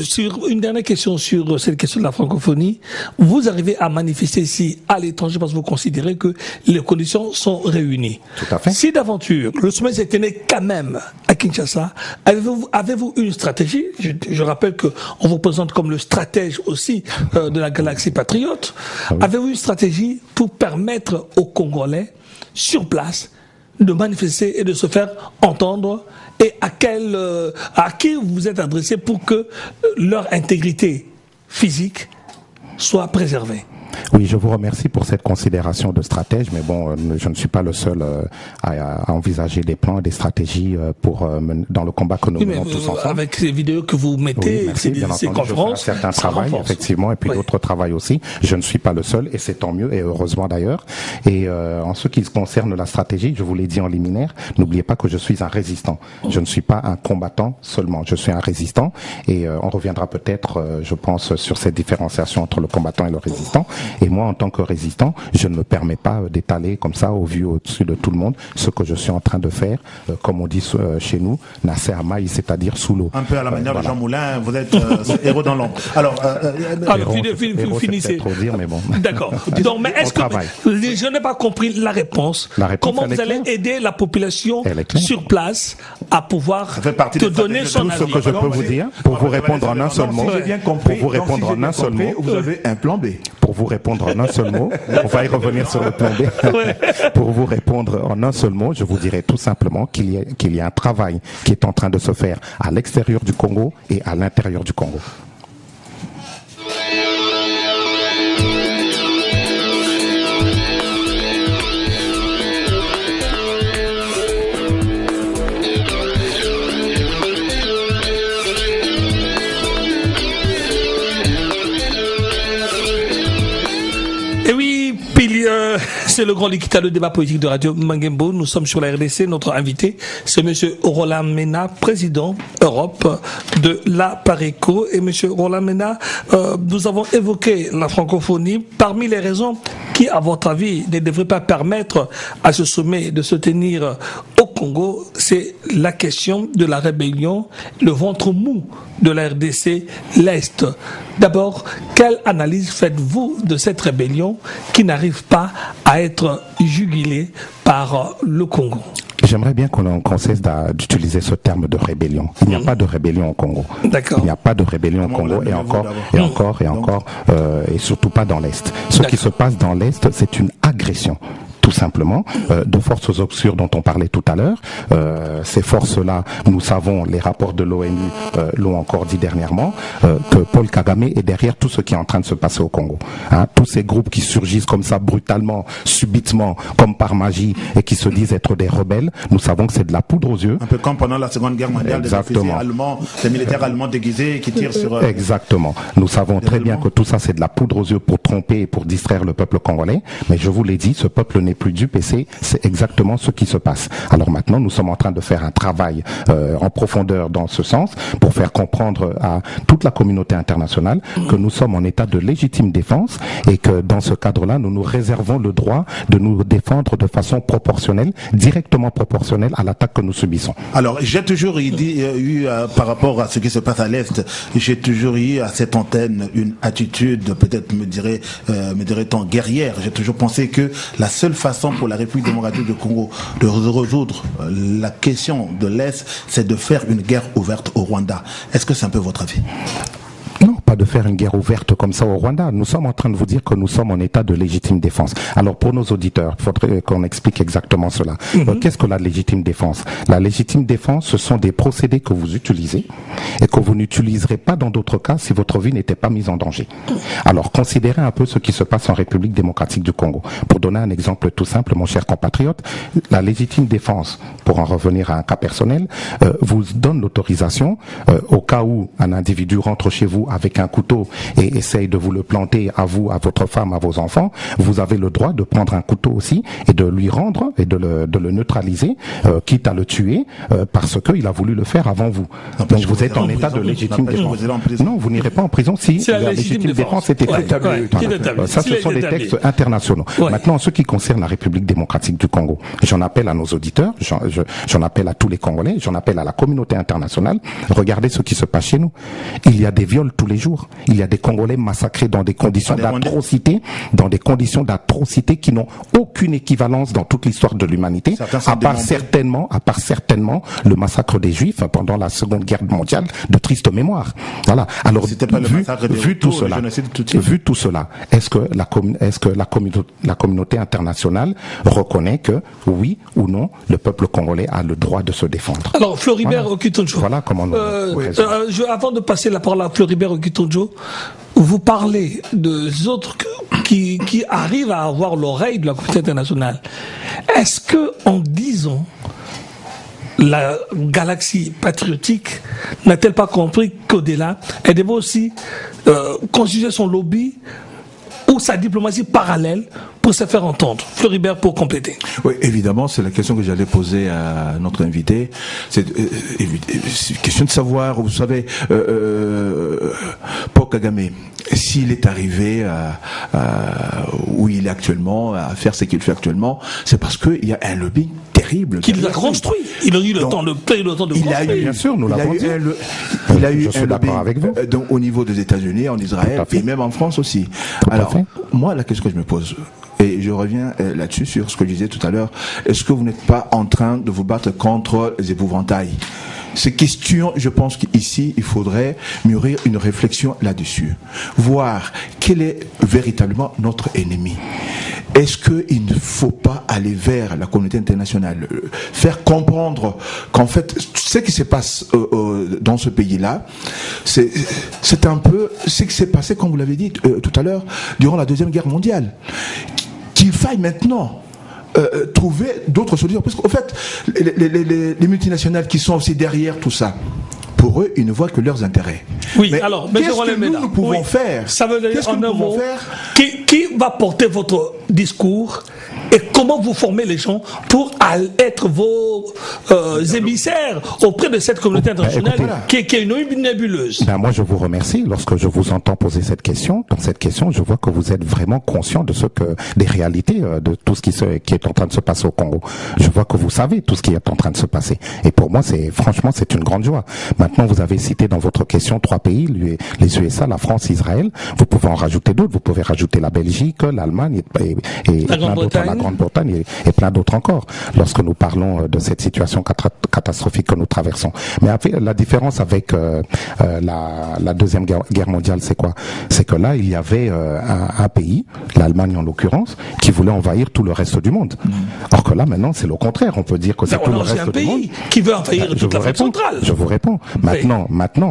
sur une dernière question sur cette question de la francophonie, vous arrivez à manifester ici à l'étranger parce que vous considérez que les conditions sont réunies. Tout à fait. Si d'aventure le sommet s'est tenu quand même à Kinshasa, avez-vous une stratégie? Je rappelle que on vous présente comme le stratège aussi de la galaxie patriote. Ah oui. Avez-vous une stratégie pour permettre aux Congolais sur place de manifester et de se faire entendre, et à qui vous vous êtes adressé pour que leur intégrité physique soit préservée? Oui, je vous remercie pour cette considération de stratège, mais bon, je ne suis pas le seul à envisager des plans et des stratégies dans le combat que nous menons tous ensemble. Avec ces vidéos que vous mettez, oui, merci, ces conférences, je fais un certain travail, effectivement, et puis d'autres travails aussi. Je ne suis pas le seul, et c'est tant mieux, et heureusement d'ailleurs. Et en ce qui concerne la stratégie, je vous l'ai dit en liminaire, n'oubliez pas que je suis un résistant. Je ne suis pas un combattant seulement, je suis un résistant, et on reviendra peut-être, je pense, sur cette différenciation entre le combattant et le résistant. Et moi, en tant que résistant, je ne me permets pas d'étaler comme ça au-dessus de tout le monde ce que je suis en train de faire, comme on dit chez nous, Nasser Amaï, c'est-à-dire sous l'eau. Un peu à la manière de Jean Moulin, vous êtes héros dans l'ombre. Alors, finissez. Trop dire, mais bon. D'accord. Donc, mais est-ce que je n'ai pas compris la réponse. Comment vous allez aider la population sur place à pouvoir te donner son avis? Tout ce que je peux vous dire, pour vous répondre en un seul mot, vous avez un plan B. Pour vous répondre en un seul mot, on va y revenir sur le plan B. Pour vous répondre en un seul mot, je vous dirais tout simplement qu'il y a un travail qui est en train de se faire à l'extérieur du Congo et à l'intérieur du Congo. C'est le grand Likita, le débat politique de Radio Mangembo. Nous sommes sur la RDC. Notre invité, c'est monsieur Roland Mena, président Europe de la Pareco. Et monsieur Roland Mena, nous avons évoqué la francophonie. Parmi les raisons qui, à votre avis, ne devraient pas permettre à ce sommet de se tenir au Congo, c'est la question de la rébellion, le ventre mou de la RDC, l'Est. D'abord, quelle analyse faites-vous de cette rébellion qui n'arrive pas à être jugulée par le Congo? J'aimerais bien qu'on cesse d'utiliser ce terme de rébellion. Il n'y a pas de rébellion au Congo. D'accord. Il n'y a pas de rébellion au Congo et surtout pas dans l'Est. Ce qui se passe dans l'Est, c'est une agression. Tout simplement, de forces obscures dont on parlait tout à l'heure. Ces forces-là, nous savons, les rapports de l'ONU l'ont encore dit dernièrement, que Paul Kagame est derrière tout ce qui est en train de se passer au Congo. Tous ces groupes qui surgissent comme ça brutalement, subitement, comme par magie, et qui se disent être des rebelles, nous savons que c'est de la poudre aux yeux. Un peu comme pendant la Seconde Guerre mondiale, des militaires allemands déguisés qui tirent sur... Exactement. Nous savons très bien que tout ça, c'est de la poudre aux yeux pour tromper et pour distraire le peuple congolais. Mais je vous l'ai dit, ce peuple n'est plus dupe et c'est exactement ce qui se passe. Alors maintenant, nous sommes en train de faire un travail en profondeur dans ce sens pour faire comprendre à toute la communauté internationale que nous sommes en état de légitime défense et que dans ce cadre-là, nous nous réservons le droit de nous défendre de façon proportionnelle, directement proportionnelle à l'attaque que nous subissons. Alors, j'ai toujours eu par rapport à ce qui se passe à l'Est, j'ai toujours eu à cette antenne une attitude, peut-être me dirait-on guerrière. J'ai toujours pensé que la seule façon pour la République démocratique du Congo de résoudre la question de l'Est, c'est de faire une guerre ouverte au Rwanda. Est-ce que c'est un peu votre avis? Non, pas de faire une guerre ouverte comme ça au Rwanda. Nous sommes en train de vous dire que nous sommes en état de légitime défense. Alors pour nos auditeurs, il faudrait qu'on explique exactement cela. Qu'est-ce que la légitime défense? La légitime défense, ce sont des procédés que vous utilisez et que vous n'utiliserez pas dans d'autres cas si votre vie n'était pas mise en danger. Alors considérez un peu ce qui se passe en République démocratique du Congo. Pour donner un exemple tout simple, mon cher compatriote, la légitime défense, pour en revenir à un cas personnel, vous donne l'autorisation au cas où un individu rentre chez vous avec un couteau et essaye de vous le planter à vous, à votre femme, à vos enfants, vous avez le droit de prendre un couteau aussi et de lui rendre et de le neutraliser, quitte à le tuer, parce qu'il a voulu le faire avant vous. Donc vous êtes en état de légitime défense. Non, vous n'irez pas en prison si la légitime défense est établie. Ça, ce sont des textes internationaux. Maintenant, en ce qui concerne la République démocratique du Congo, j'en appelle à nos auditeurs, j'en appelle à tous les Congolais, j'en appelle à la communauté internationale. Regardez ce qui se passe chez nous. Il y a des viols tous les jours. Il y a des Congolais massacrés dans des conditions d'atrocité, qui n'ont aucune équivalence dans toute l'histoire de l'humanité, à part certainement le massacre des Juifs pendant la Seconde Guerre mondiale, de triste mémoire. Voilà. Alors, vu tout cela, est-ce que la communauté internationale reconnaît que, oui ou non, le peuple congolais a le droit de se défendre? Alors, Floribert Okitonjo. Voilà comment nous avant de passer la parole à Floribert Okitonjo, vous parlez de autres qui arrivent à avoir l'oreille de la communauté internationale. Est-ce que, en disant la galaxie patriotique n'a-t-elle pas compris qu'au-delà, elle devait aussi constituer son lobby ou sa diplomatie parallèle pour se faire entendre? Floribert, pour compléter. Oui, évidemment, c'est la question que j'allais poser à notre invité. C'est une question de savoir, vous savez, Paul Kagame s'il est arrivé où il est actuellement, à faire ce qu'il fait actuellement, c'est parce qu'il y a un lobbying terrible. Qu'il l'a construit. Il a eu le temps de construire. Bien sûr, nous l'avons dit. Il a eu un lobbying avec vous. Donc, au niveau des États-Unis, en Israël, et même en France aussi. Alors, moi, la question que je me pose, et je reviens là-dessus sur ce que je disais tout à l'heure, est-ce que vous n'êtes pas en train de vous battre contre les épouvantails? Ces questions, je pense qu'ici, il faudrait mûrir une réflexion là-dessus. Voir quel est véritablement notre ennemi. Est-ce qu'il ne faut pas aller vers la communauté internationale, faire comprendre qu'en fait, ce qui se passe dans ce pays-là, c'est un peu ce qui s'est passé, comme vous l'avez dit tout à l'heure, durant la Deuxième Guerre mondiale. Qu'il faille maintenant trouver d'autres solutions. Parce qu'en fait, les multinationales qui sont aussi derrière tout ça, pour eux, ils ne voient que leurs intérêts. Oui, mais alors, qu'est-ce que nous pouvons faire? Ça veut dire, qu'est-ce que nous pouvons faire? Qui va porter votre discours et comment vous formez les gens pour être vos émissaires auprès de cette communauté internationale qui est une nébuleuse? Moi, je vous remercie. Lorsque je vous entends poser cette question, dans cette question, je vois que vous êtes vraiment conscient de des réalités de tout ce qui est en train de se passer au Congo. Je vois que vous savez tout ce qui est en train de se passer. Et pour moi, franchement, c'est une grande joie. Maintenant, vous avez cité dans votre question 3 pays, les USA, la France, Israël. Vous pouvez en rajouter d'autres. Vous pouvez rajouter la Belgique, l'Allemagne et la Grande-Bretagne et plein d'autres encore. Lorsque nous parlons de cette situation catastrophique que nous traversons. Mais la différence avec la Deuxième Guerre mondiale, c'est quoi? C'est que là, il y avait un pays, l'Allemagne en l'occurrence, qui voulait envahir tout le reste du monde. Or que là, maintenant, c'est le contraire. On peut dire que c'est tout le reste du monde. Qui veut envahir toute l'Afrique centrale. Je vous réponds. Maintenant,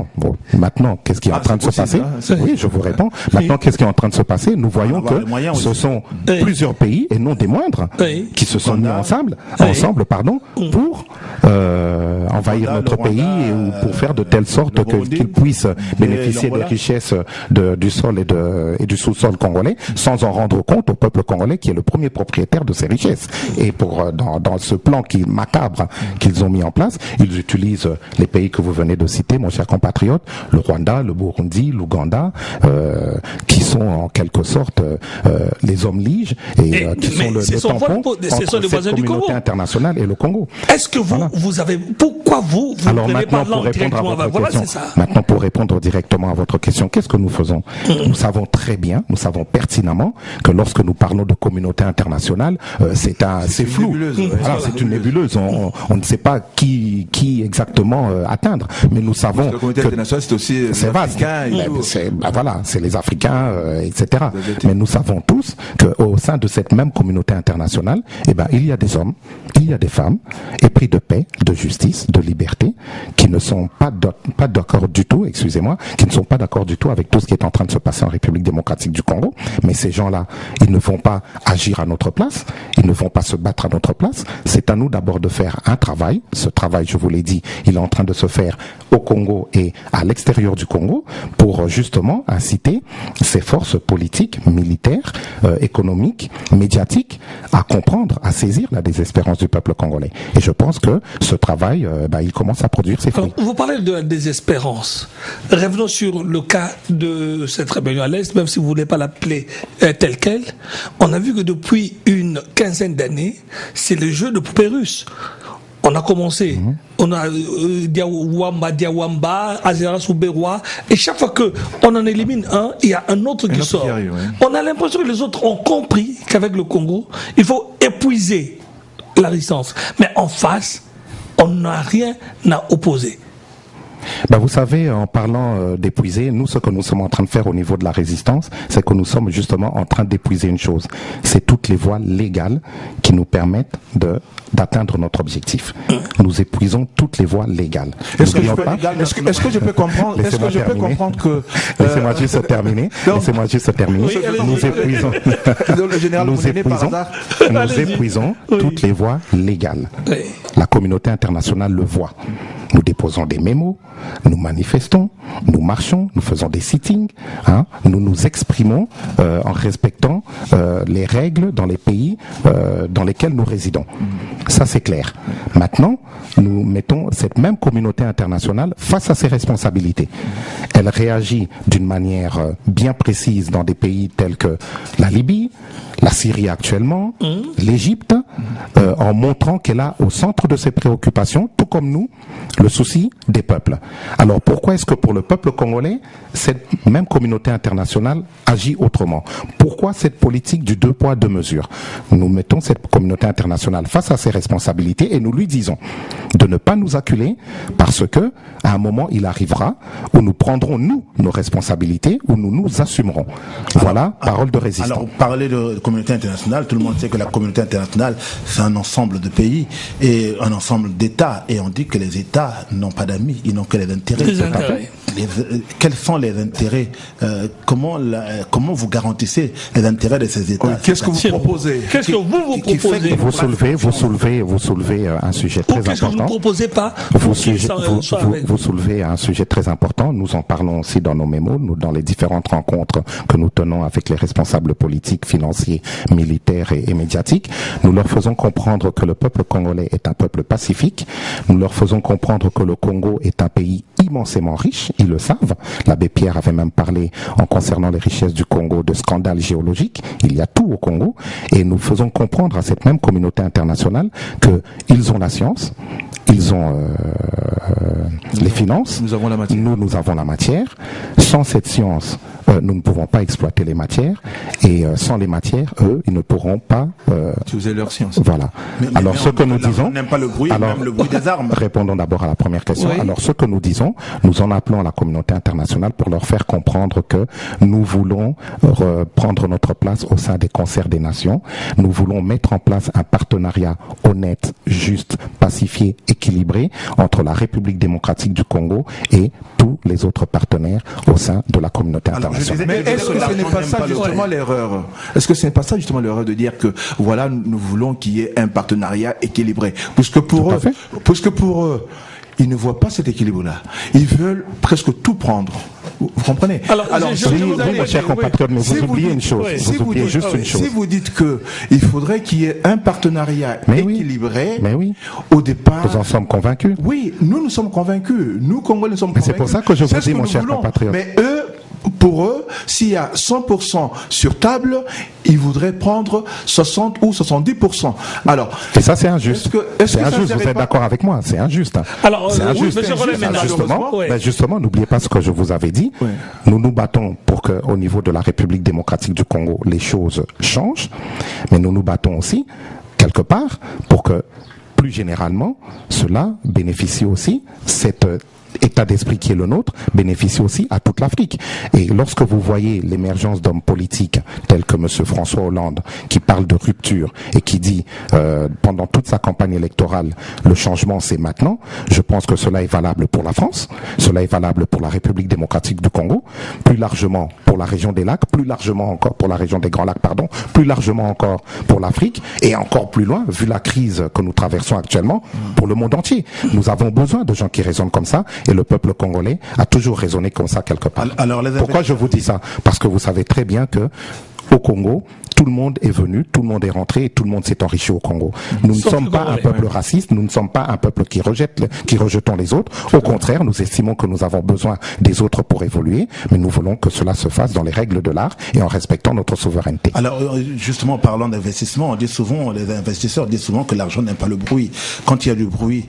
qu'est-ce qui est en train de se passer? Oui, je vous réponds. Maintenant, qu'est-ce qui est en train de se passer? Nous voyons que ce sont plusieurs pays, et non des moindres, qui se sont mis ensemble, pour envahir notre pays ou pour faire de telle sorte qu'ils puissent bénéficier des richesses du sol et du sous-sol congolais, sans en rendre compte au peuple congolais qui est le premier propriétaire de ces richesses. Et dans ce plan macabre qu'ils ont mis en place, ils utilisent les pays que vous venez de citer, mon cher compatriote, le Rwanda, le Burundi, l'Ouganda, qui sont en quelque sorte les hommes liges et qui sont le tampon entre cette communauté internationale et le Congo. Est-ce que vous avez... Pourquoi vous venez parler directement à votre question? Maintenant, pour répondre directement à votre question, qu'est-ce que nous faisons? Nous savons très bien, nous savons pertinemment que lorsque nous parlons de communauté internationale, c'est flou. C'est une nébuleuse. On ne sait pas qui exactement atteindre. Mais nous savons que la communauté internationale, c'est aussi c'est vaste. C'est les Africains, etc. Mais nous savons tous qu'au sein de cette même communauté internationale, il y a des hommes, il y a des femmes, épris de paix, de justice, de liberté, qui ne sont pas d'accord du tout, qui ne sont pas d'accord du tout avec tout ce qui est en train de se passer en République démocratique du Congo. Mais ces gens-là, ils ne vont pas agir à notre place, ils ne vont pas se battre à notre place. C'est à nous d'abord de faire un travail. Ce travail, je vous l'ai dit, il est en train de se faire au Congo et à l'extérieur du Congo pour justement inciter ces forces politiques, militaires, économiques, médiatiques à comprendre, à saisir la désespérance du peuple congolais. Et je pense que ce travail, il commence à produire ses fruits. Vous parlez de la désespérance. Revenons sur le cas de cette rébellion à l'Est, même si vous ne voulez pas l'appeler telle qu'elle. On a vu que depuis une quinzaine d'années, c'est le jeu de poupées russes. On a commencé, on a Diawamba, Azera Souberois, et chaque fois qu'on en élimine un, il y a un autre qui sort. On a l'impression que les autres ont compris qu'avec le Congo, il faut épuiser la résistance. Mais en face, on n'a rien à opposer. Vous savez, en parlant d'épuiser, nous, ce que nous sommes en train de faire au niveau de la résistance, c'est que nous sommes justement en train d'épuiser une chose. C'est toutes les voies légales qui nous permettent d'atteindre notre objectif. Nous épuisons toutes les voies légales. Est-ce que je peux comprendre que... Laissez-moi juste terminer. Nous épuisons... Nous épuisons toutes les voies légales. La communauté internationale le voit. Nous déposons des mémos, nous manifestons, nous marchons, nous faisons des sittings, nous nous exprimons en respectant les règles dans les pays dans lesquels nous résidons. Ça, c'est clair. Maintenant, nous mettons cette même communauté internationale face à ses responsabilités. Elle réagit d'une manière bien précise dans des pays tels que la Libye, la Syrie actuellement, l'Égypte, en montrant qu'elle a au centre de ses préoccupations, tout comme nous, le souci des peuples. Alors pourquoi est-ce que pour le peuple congolais, cette même communauté internationale agit autrement? Pourquoi cette politique du 2 poids 2 mesures? Nous mettons cette communauté internationale face à ses responsabilités et nous lui disons de ne pas nous acculer parce que à un moment il arrivera où nous prendrons nous nos responsabilités, où nous nous assumerons. Voilà, parole de résistance. Alors parler de communauté internationale, tout le monde sait que la communauté internationale c'est un ensemble de pays et un ensemble d'États et on dit que les États n'ont pas d'amis, ils n'ont que les intérêts. Quels sont les intérêts? Comment vous garantissez les intérêts de ces États? Qu'est-ce que vous proposez? Qu'est-ce que vous proposez? Vous soulevez un sujet très important. Qu'est-ce que vous ne proposez pas? Vous soulevez un sujet très important. Nous en parlons aussi dans nos mémos, dans les différentes rencontres que nous tenons avec les responsables politiques, financiers, militaires et médiatiques. Nous leur faisons comprendre que le peuple congolais est un peuple pacifique. Nous leur faisons comprendre que le Congo est un pays immensément riche. Ils le savent. L'abbé Pierre avait même parlé, en concernant les richesses du Congo, de scandales géologiques. Il y a tout au Congo. Et nous faisons comprendre à cette même communauté internationale qu'ils ont la science, ils ont les finances, nous avons la matière. Sans cette science, nous ne pouvons pas exploiter les matières. Et sans les matières, eux, ils ne pourront pas utiliser leur science. Voilà. Alors ce que nous disons, n'aime pas le bruit, même le bruit des armes. Répondons d'abord à la première question. Oui. Alors ce que nous disons, nous en appelons à la communauté internationale pour leur faire comprendre que nous voulons prendre notre place au sein des concerts des nations. Nous voulons mettre en place un partenariat honnête, juste, pacifié, équilibré entre la République démocratique du Congo et tous les autres partenaires au sein de la communauté internationale. Mais est-ce que ce n'est pas ça justement l'erreur? Est-ce que ce n'est pas ça justement l'erreur de dire que voilà, nous voulons qu'il y ait un partenariat équilibré? Puisque pour eux, ils ne voient pas cet équilibre-là. Ils veulent presque tout prendre. Vous comprenez? Alors mon cher compatriote, mais vous oubliez une chose. Vous oubliez juste une chose. Si vous dites qu'il faudrait qu'il y ait un partenariat équilibré, au départ... Nous en sommes convaincus. Oui, nous sommes convaincus. Nous, Congolais, nous sommes convaincus. C'est pour ça que je vous dis, mon cher compatriote. Mais eux, pour eux, s'il y a 100% sur table, ils voudraient prendre 60 ou 70%. Alors, et ça, c'est injuste. C'est injuste, vous êtes d'accord avec moi, c'est injuste. Alors, c'est injuste. Justement, n'oubliez pas ce que je vous avais dit. Oui. Nous nous battons pour qu'au niveau de la République démocratique du Congo, les choses changent, mais nous nous battons aussi, quelque part, pour que, plus généralement, cela bénéficie aussi, cette état d'esprit qui est le nôtre, bénéficie aussi à toute l'Afrique. Et lorsque vous voyez l'émergence d'hommes politiques tels que M. François Hollande, qui parle de rupture et qui dit pendant toute sa campagne électorale, le changement c'est maintenant, je pense que cela est valable pour la France, cela est valable pour la République démocratique du Congo, plus largement pour la région des lacs, plus largement encore pour la région des Grands Lacs, pardon, plus largement encore pour l'Afrique et encore plus loin, vu la crise que nous traversons actuellement, pour le monde entier. Nous avons besoin de gens qui raisonnent comme ça. Et le peuple congolais a toujours raisonné comme ça quelque part. Pourquoi je vous dis ça? Parce que vous savez très bien que au Congo, tout le monde est venu, tout le monde est rentré et tout le monde s'est enrichi au Congo. Nous ne sommes pas un peuple raciste, nous ne sommes pas un peuple qui rejetons les autres. Au contraire, nous estimons que nous avons besoin des autres pour évoluer, mais nous voulons que cela se fasse dans les règles de l'art et en respectant notre souveraineté. Alors, justement, parlant d'investissement, on dit souvent, les investisseurs disent souvent que l'argent n'aime pas le bruit. Quand il y a du bruit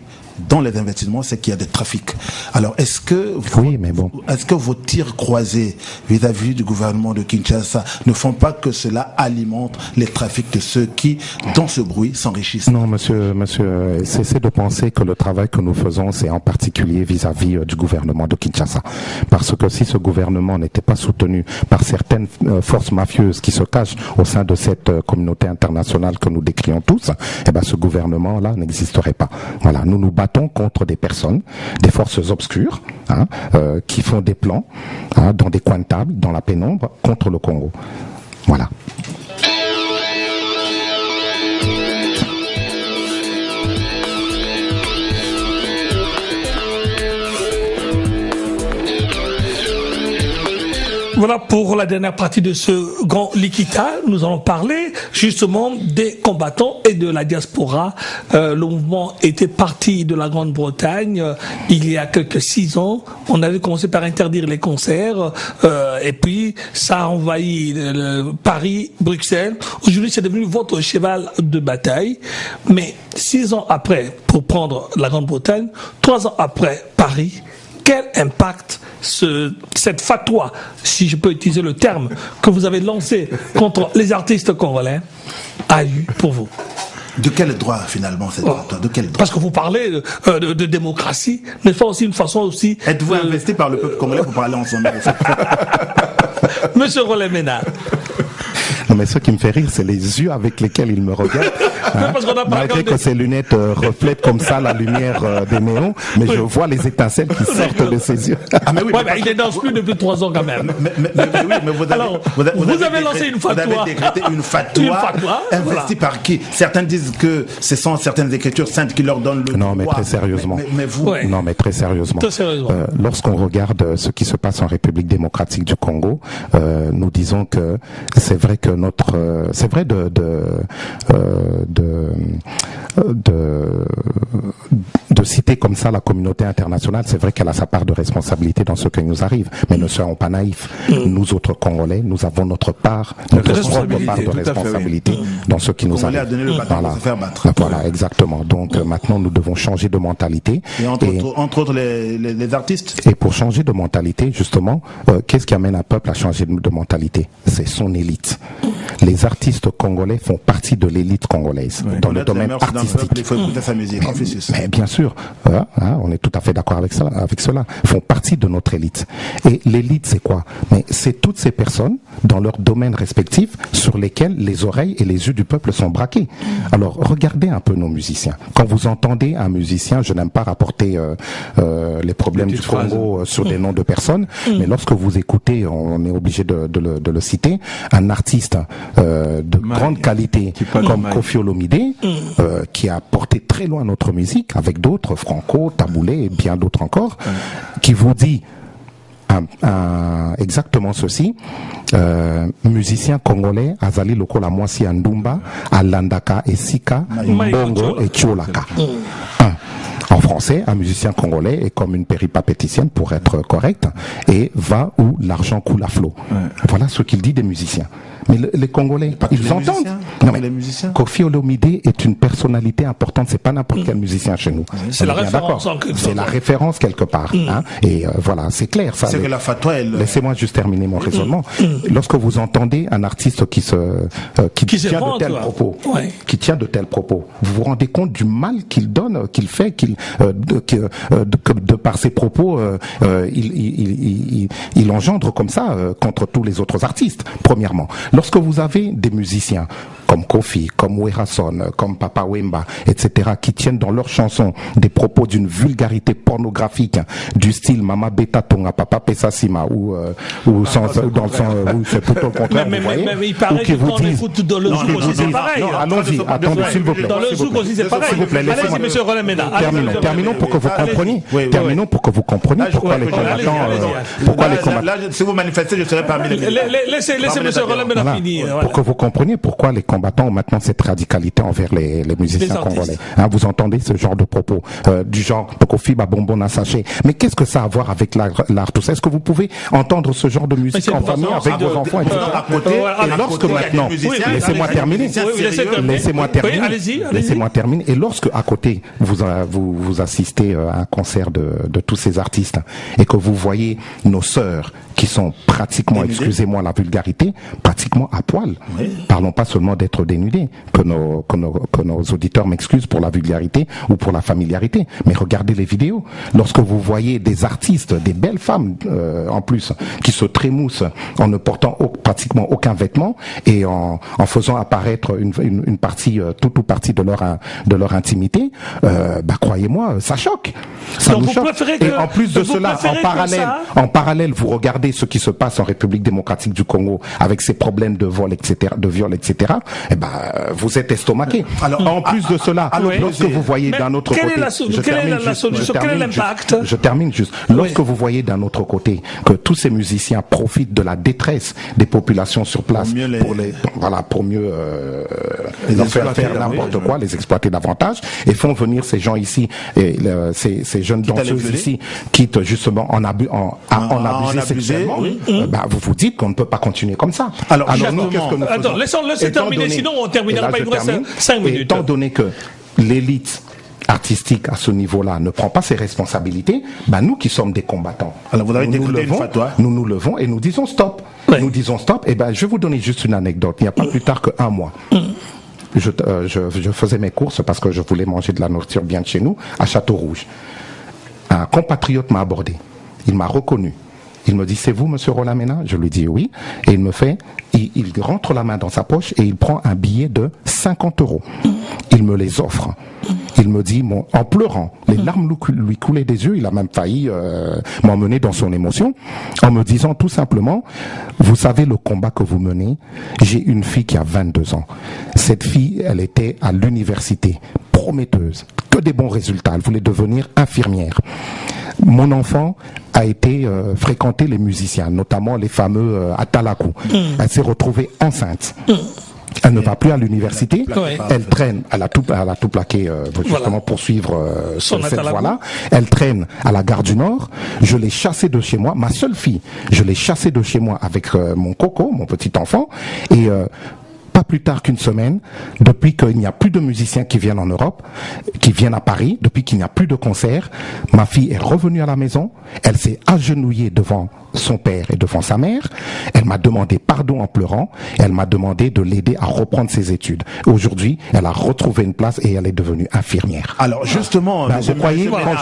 dans les investissements, c'est qu'il y a des trafics. Alors, est-ce que vos tirs croisés vis-à-vis du gouvernement de Kinshasa ne font pas que cela alimente les trafics de ceux qui, dans ce bruit, s'enrichissent? Non, monsieur, cessez de penser que le travail que nous faisons, c'est en particulier vis-à-vis du gouvernement de Kinshasa. Parce que si ce gouvernement n'était pas soutenu par certaines forces mafieuses qui se cachent au sein de cette communauté internationale que nous décrions tous, eh ben, ce gouvernement-là n'existerait pas. Voilà, nous nous battons contre des personnes, des forces obscures, qui font des plans dans des coins de table, dans la pénombre, contre le Congo. Voilà. Voilà pour la dernière partie de ce grand Likita. Nous allons parler justement des combattants et de la diaspora. Le mouvement était parti de la Grande-Bretagne il y a quelques 6 ans. On avait commencé par interdire les concerts et puis ça a envahi Paris, Bruxelles. Aujourd'hui, c'est devenu votre cheval de bataille. Mais 6 ans après, pour prendre la Grande-Bretagne, 3 ans après Paris, quel impact cette fatwa, si je peux utiliser le terme, que vous avez lancé contre les artistes congolais a eu pour vous? De quel droit finalement cette fatwa? De quel droit? Parce que vous parlez de démocratie, n'est-ce pas aussi une façon aussi... Êtes-vous investi par le peuple congolais pour parler ensemble? Monsieur Roland Mena. Non, mais ce qui me fait rire, c'est les yeux avec lesquels il me regarde. Hein, malgré que ses lunettes reflètent comme ça la lumière des néons, mais je vois les étincelles qui sortent de ses yeux. Ah, mais oui, ouais, mais il ne danse plus depuis 3 ans quand même. Mais oui, mais vous avez lancé une fatwa. Vous avez décrété une fatwa investie par qui? Certains disent que ce sont certaines écritures saintes qui leur donnent le droit. Non, mais très sérieusement. Mais vous... Ouais. Non, mais très sérieusement. Lorsqu'on regarde ce qui se passe en République démocratique du Congo, nous disons que c'est vrai que c'est vrai de citer comme ça la communauté internationale, c'est vrai qu'elle a sa part de responsabilité dans ce qui nous arrive, mais ne soyons pas naïfs. Nous autres Congolais, nous avons notre part, notre propre part de responsabilité dans ce qui nous arrive. A donné le bâton pour se faire battre. Voilà, exactement. Donc maintenant, nous devons changer de mentalité. Et entre autres les artistes. Et pour changer de mentalité, justement, qu'est-ce qui amène un peuple à changer de mentalité? C'est son élite. Les artistes congolais font partie de l'élite congolaise dans le domaine artistique. Il faut écouter sa musique. Mais bien sûr, on est tout à fait d'accord avec cela. Font partie de notre élite. Et l'élite, c'est quoi? Mais c'est toutes ces personnes dans leur domaine respectif sur lesquels les oreilles et les yeux du peuple sont braqués. Alors, regardez un peu nos musiciens. Quand vous entendez un musicien, je n'aime pas rapporter les problèmes du Congo sur des noms de personnes, mais lorsque vous écoutez, on est obligé de le citer, un artiste de grande qualité comme Koffi Olomide, qui a porté très loin notre musique, avec d'autres, Franco, Taboulé et bien d'autres encore, qui vous dit exactement ceci. Musicien congolais azali lokola mwasi andumba alandaka esika mbongo et tcholaka. En français, un musicien congolais est comme une péripapéticienne, pour être correct, et va où l'argent coule à flot. Voilà ce qu'il dit des musiciens. Mais les Congolais, ils entendent. Non, mais Koffi Olomide est une personnalité importante. C'est pas n'importe quel musicien chez nous. C'est la référence. C'est la référence quelque part. Hein. Et voilà, c'est clair. Ça. C'est que la fatwa, Laissez-moi juste terminer mon raisonnement. Lorsque vous entendez un artiste qui tient de tels propos, qui tient de tels propos, vous vous rendez compte du mal qu'il donne, qu'il fait, de par ses propos, il engendre comme ça contre tous les autres artistes. Premièrement. Lorsque vous avez des musiciens comme Koffi, comme Werason, comme Papa Wemba, etc., qui tiennent dans leurs chansons des propos d'une vulgarité pornographique du style Mama Beta Tonga, Papa Pesasima, ou dans le sens où c'est plutôt le contraire, vous voyez, mais il paraît que quand on écoute dans le zouk aussi, c'est pareil. Non, allons-y, attendez, s'il vous plaît. Dans le zouk aussi, c'est pareil. S'il vous plaît, allez-y, monsieur Roland Mena. Terminons pour que vous compreniez. Terminons pour que vous compreniez pourquoi les combattants... Là, si vous manifestez, je serai parmi les... Laissez monsieur Roland Mena finir. Pour que vous compreniez pourquoi les combattants ont maintenant cette radicalité envers les musiciens congolais. Hein, vous entendez ce genre de propos, du genre Koffi Babombo na sachet. Mais qu'est-ce que ça a à voir avec l'art tout ça? Est-ce que vous pouvez entendre ce genre de musique en famille avec vos enfants, etc. Et lorsque maintenant, laissez-moi terminer. Laissez-moi terminer. Et lorsque à côté vous assistez à un concert de tous ces artistes et que vous voyez nos sœurs qui sont pratiquement, excusez-moi la vulgarité, pratiquement à poil. Parlons pas seulement d'être dénudés, que nos auditeurs m'excusent pour la vulgarité ou pour la familiarité, mais regardez les vidéos. Lorsque vous voyez des artistes, des belles femmes en plus, qui se trémoussent en ne portant pratiquement aucun vêtement et en faisant apparaître une partie, toute partie de leur intimité, croyez-moi, ça choque. Ça nous choque. Et en plus de cela, en parallèle, vous regardez ce qui se passe en République démocratique du Congo avec ses problèmes de vol, etc., eh ben, vous êtes estomaqué. Alors, en plus de cela, lorsque vous voyez d'un autre côté, quel est l'impact? Je termine juste. Lorsque vous voyez d'un autre côté que tous ces musiciens profitent de la détresse des populations sur place pour mieux leur faire n'importe quoi, les exploiter davantage, et font venir ces gens ici, et ces jeunes danseuses ici, quitte justement en abuser sexuellement, vous vous dites qu'on ne peut pas continuer comme ça. Alors nous, qu'est-ce que nous faisons? Attends, laissons-le terminer, sinon on terminera pas, il nous reste 5 minutes. Étant donné que l'élite artistique à ce niveau-là ne prend pas ses responsabilités, nous qui sommes des combattants, alors vous avez nous nous levons et nous disons stop. Nous disons stop. Et je vais vous donner juste une anecdote. Il n'y a pas plus tard qu'un mois. Je faisais mes courses parce que je voulais manger de la nourriture bien de chez nous à Château-Rouge. Un compatriote m'a abordé. Il m'a reconnu. Il me dit, c'est vous, monsieur Roland Mena? Je lui dis oui. Et il rentre la main dans sa poche et il prend un billet de 50 €. Il me les offre. Il me dit, en pleurant, les larmes lui coulaient des yeux, il a même failli m'emmener dans son émotion, en me disant tout simplement, vous savez le combat que vous menez, j'ai une fille qui a 22 ans. Cette fille, elle était à l'université, prometteuse, que des bons résultats, elle voulait devenir infirmière. Mon enfant a été fréquenter les musiciens, notamment les fameux Atalakou. Elle s'est retrouvée enceinte. Elle ne va plus à l'université. Elle traîne, elle a tout plaqué justement pour suivre cette voie-là. Elle traîne à la gare du Nord. Je l'ai chassée de chez moi, ma seule fille. Je l'ai chassée de chez moi avec mon coco, mon petit enfant. Et pas plus tard qu'une semaine, depuis qu'il n'y a plus de musiciens qui viennent en Europe, qui viennent à Paris, depuis qu'il n'y a plus de concerts, ma fille est revenue à la maison, elle s'est agenouillée devant son père et devant sa mère, elle m'a demandé pardon en pleurant, elle m'a demandé de l'aider à reprendre ses études. Aujourd'hui, elle a retrouvé une place et elle est devenue infirmière. Alors justement, vous croyez, quand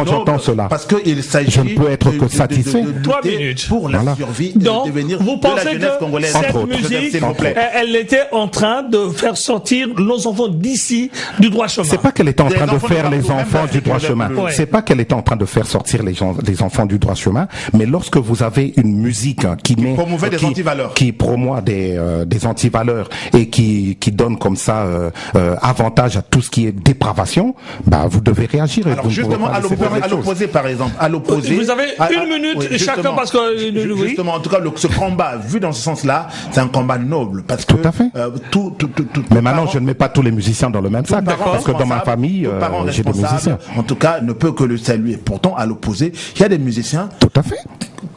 j'entends cela, parce qu'il s'agit, je ne peux être que satisfait. 3 minutes pour la survie donc, et le devenir vous de la pensez jeunesse que congolaise. cette musique, elle était en train de faire sortir nos enfants d'ici du droit chemin? C'est pas qu'elle était en train de faire les enfants du droit chemin. C'est pas qu'elle était en train de faire sortir les enfants du droit chemin. Mais lorsque vous avez une musique qui promeut des antivaleurs et qui donne comme ça avantage à tout ce qui est dépravation, vous devez réagir. Alors justement, à l'opposé, par exemple, vous avez une minute chacun parce que justement, en tout cas, ce combat vu dans ce sens-là, c'est un combat noble parce que tout à fait. Mais maintenant, je ne mets pas tous les musiciens dans le même sac parce que dans ma famille, j'ai des musiciens. En tout cas, ne peut que le saluer. Pourtant, à l'opposé, il y a des musiciens. Tout à fait.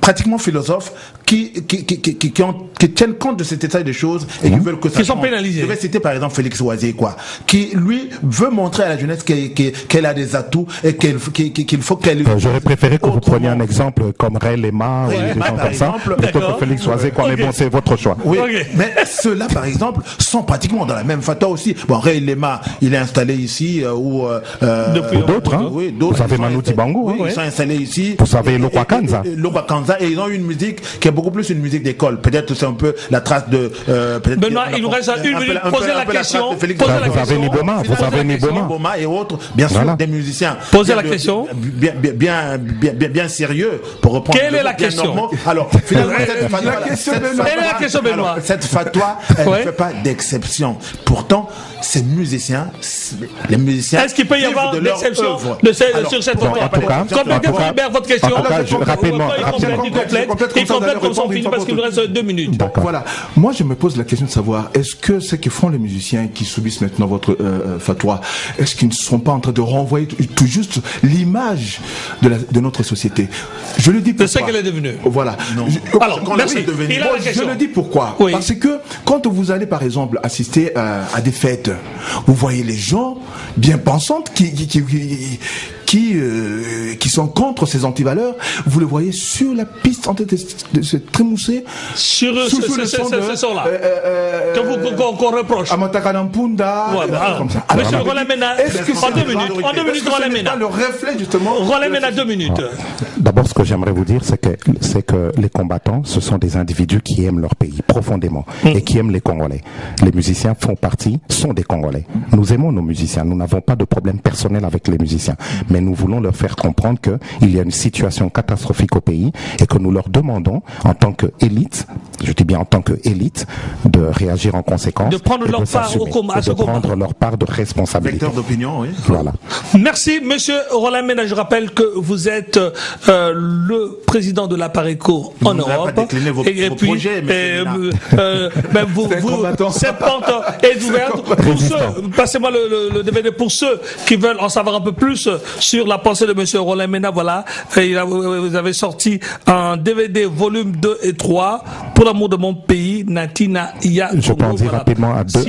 Pratiquement philosophes qui tiennent compte de cet état des choses et qui veulent que ça change. Sont pénalisés. Je vais citer par exemple Félix Oisier, qui lui veut montrer à la jeunesse qu'elle a des atouts et qu'il faut qu'elle. J'aurais préféré que vous preniez un exemple comme Ray Lema ou des gens comme ça, plutôt que Félix Oisier, mais bon, c'est votre choix. Oui, mais ceux-là par exemple sont pratiquement dans la même fatwa aussi. Bon, Ray Lema, il est installé ici depuis d'autres, hein. Oui, vous avez Manu Dibango, ils sont installés ici. Vous savez Lokwa Kanza. Et ils ont une musique qui est beaucoup plus une musique d'école. Peut-être c'est un peu la trace de. Benoît, il nous reste une minute. Posez la question. Vous avez Niboma et autres, bien sûr, des musiciens. Posez la question. Bien sérieux pour reprendre. Quelle est la question? Alors, finalement, cette fatwa, elle ne fait pas d'exception. Pourtant, ces musiciens, les musiciens. Est-ce qu'il peut y avoir d'exception sur cette fatwa? Complétez votre question. Rapidement. Il complète comme ça, on finit parce qu'il nous reste 2 minutes. Donc voilà. Moi, je me pose la question de savoir, est-ce que ce que font les musiciens qui subissent maintenant votre fatwa, est-ce qu'ils ne sont pas en train de renvoyer tout juste l'image de notre société? Je le dis pourquoi. C'est ce qu'elle est devenue. Voilà. Alors, merci. Je le dis pourquoi. Oui. Parce que quand vous allez, par exemple, assister à des fêtes, vous voyez les gens bien pensantes qui sont contre ces antivaleurs, vous les voyez sur la piste en train de se trémousser sur le son là qu'on reproche. Amotakanampunda, comme ça. Monsieur Roland Mena, en 2 minutes, Roland Mena. Le reflet justement. Roland Mena, 2 minutes. D'abord, ce que j'aimerais vous dire, c'est que les combattants, ce sont des individus qui aiment leur pays profondément et qui aiment les Congolais. Les musiciens sont des Congolais. Nous aimons nos musiciens. Nous n'avons pas de problème personnel avec les musiciens, mais nous voulons leur faire comprendre qu'il y a une situation catastrophique au pays et que nous leur demandons, en tant qu'élite, je dis bien en tant qu'élite, de réagir en conséquence. De prendre leur part prendre leur part de responsabilité. Vecteur d'opinion, oui. Voilà. Merci, monsieur Roland Mena. Je rappelle que vous êtes le président de la Pareco en Europe. Pas décliner vos projets, vous, cette pente est ouverte. Pour ceux, passez-moi le DVD pour ceux qui veulent en savoir un peu plus sur la pensée de monsieur Roland Mena. Voilà, vous avez sorti un DVD volume 2 et 3 pour l'amour de mon pays, Natina Ya. Je peux en dire rapidement à deux.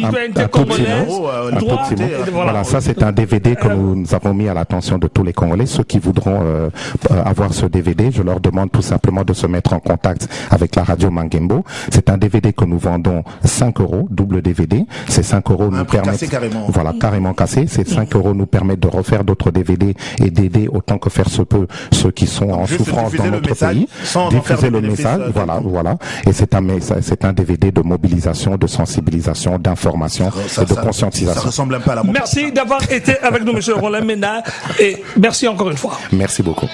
Voilà, ça c'est un DVD que nous avons mis à l'attention de tous les Congolais. Ceux qui voudront avoir ce DVD, je leur demande tout simplement de se mettre en contact avec la radio Mangembo. C'est un DVD que nous vendons 5 €, double DVD. Ces 5 € nous permettent, voilà, carrément cassé. Ces 5 € nous permettent de refaire d'autres DVD et d'aider autant que faire se peut ceux qui sont en souffrance dans notre pays. Diffuser le message, voilà. Et c'est un DVD de mobilisation, de sensibilisation, d'information et de conscientisation. Ça ressemble un peu à la Merci d'avoir été avec nous, monsieur Roland Mena, et merci encore une fois. Merci beaucoup.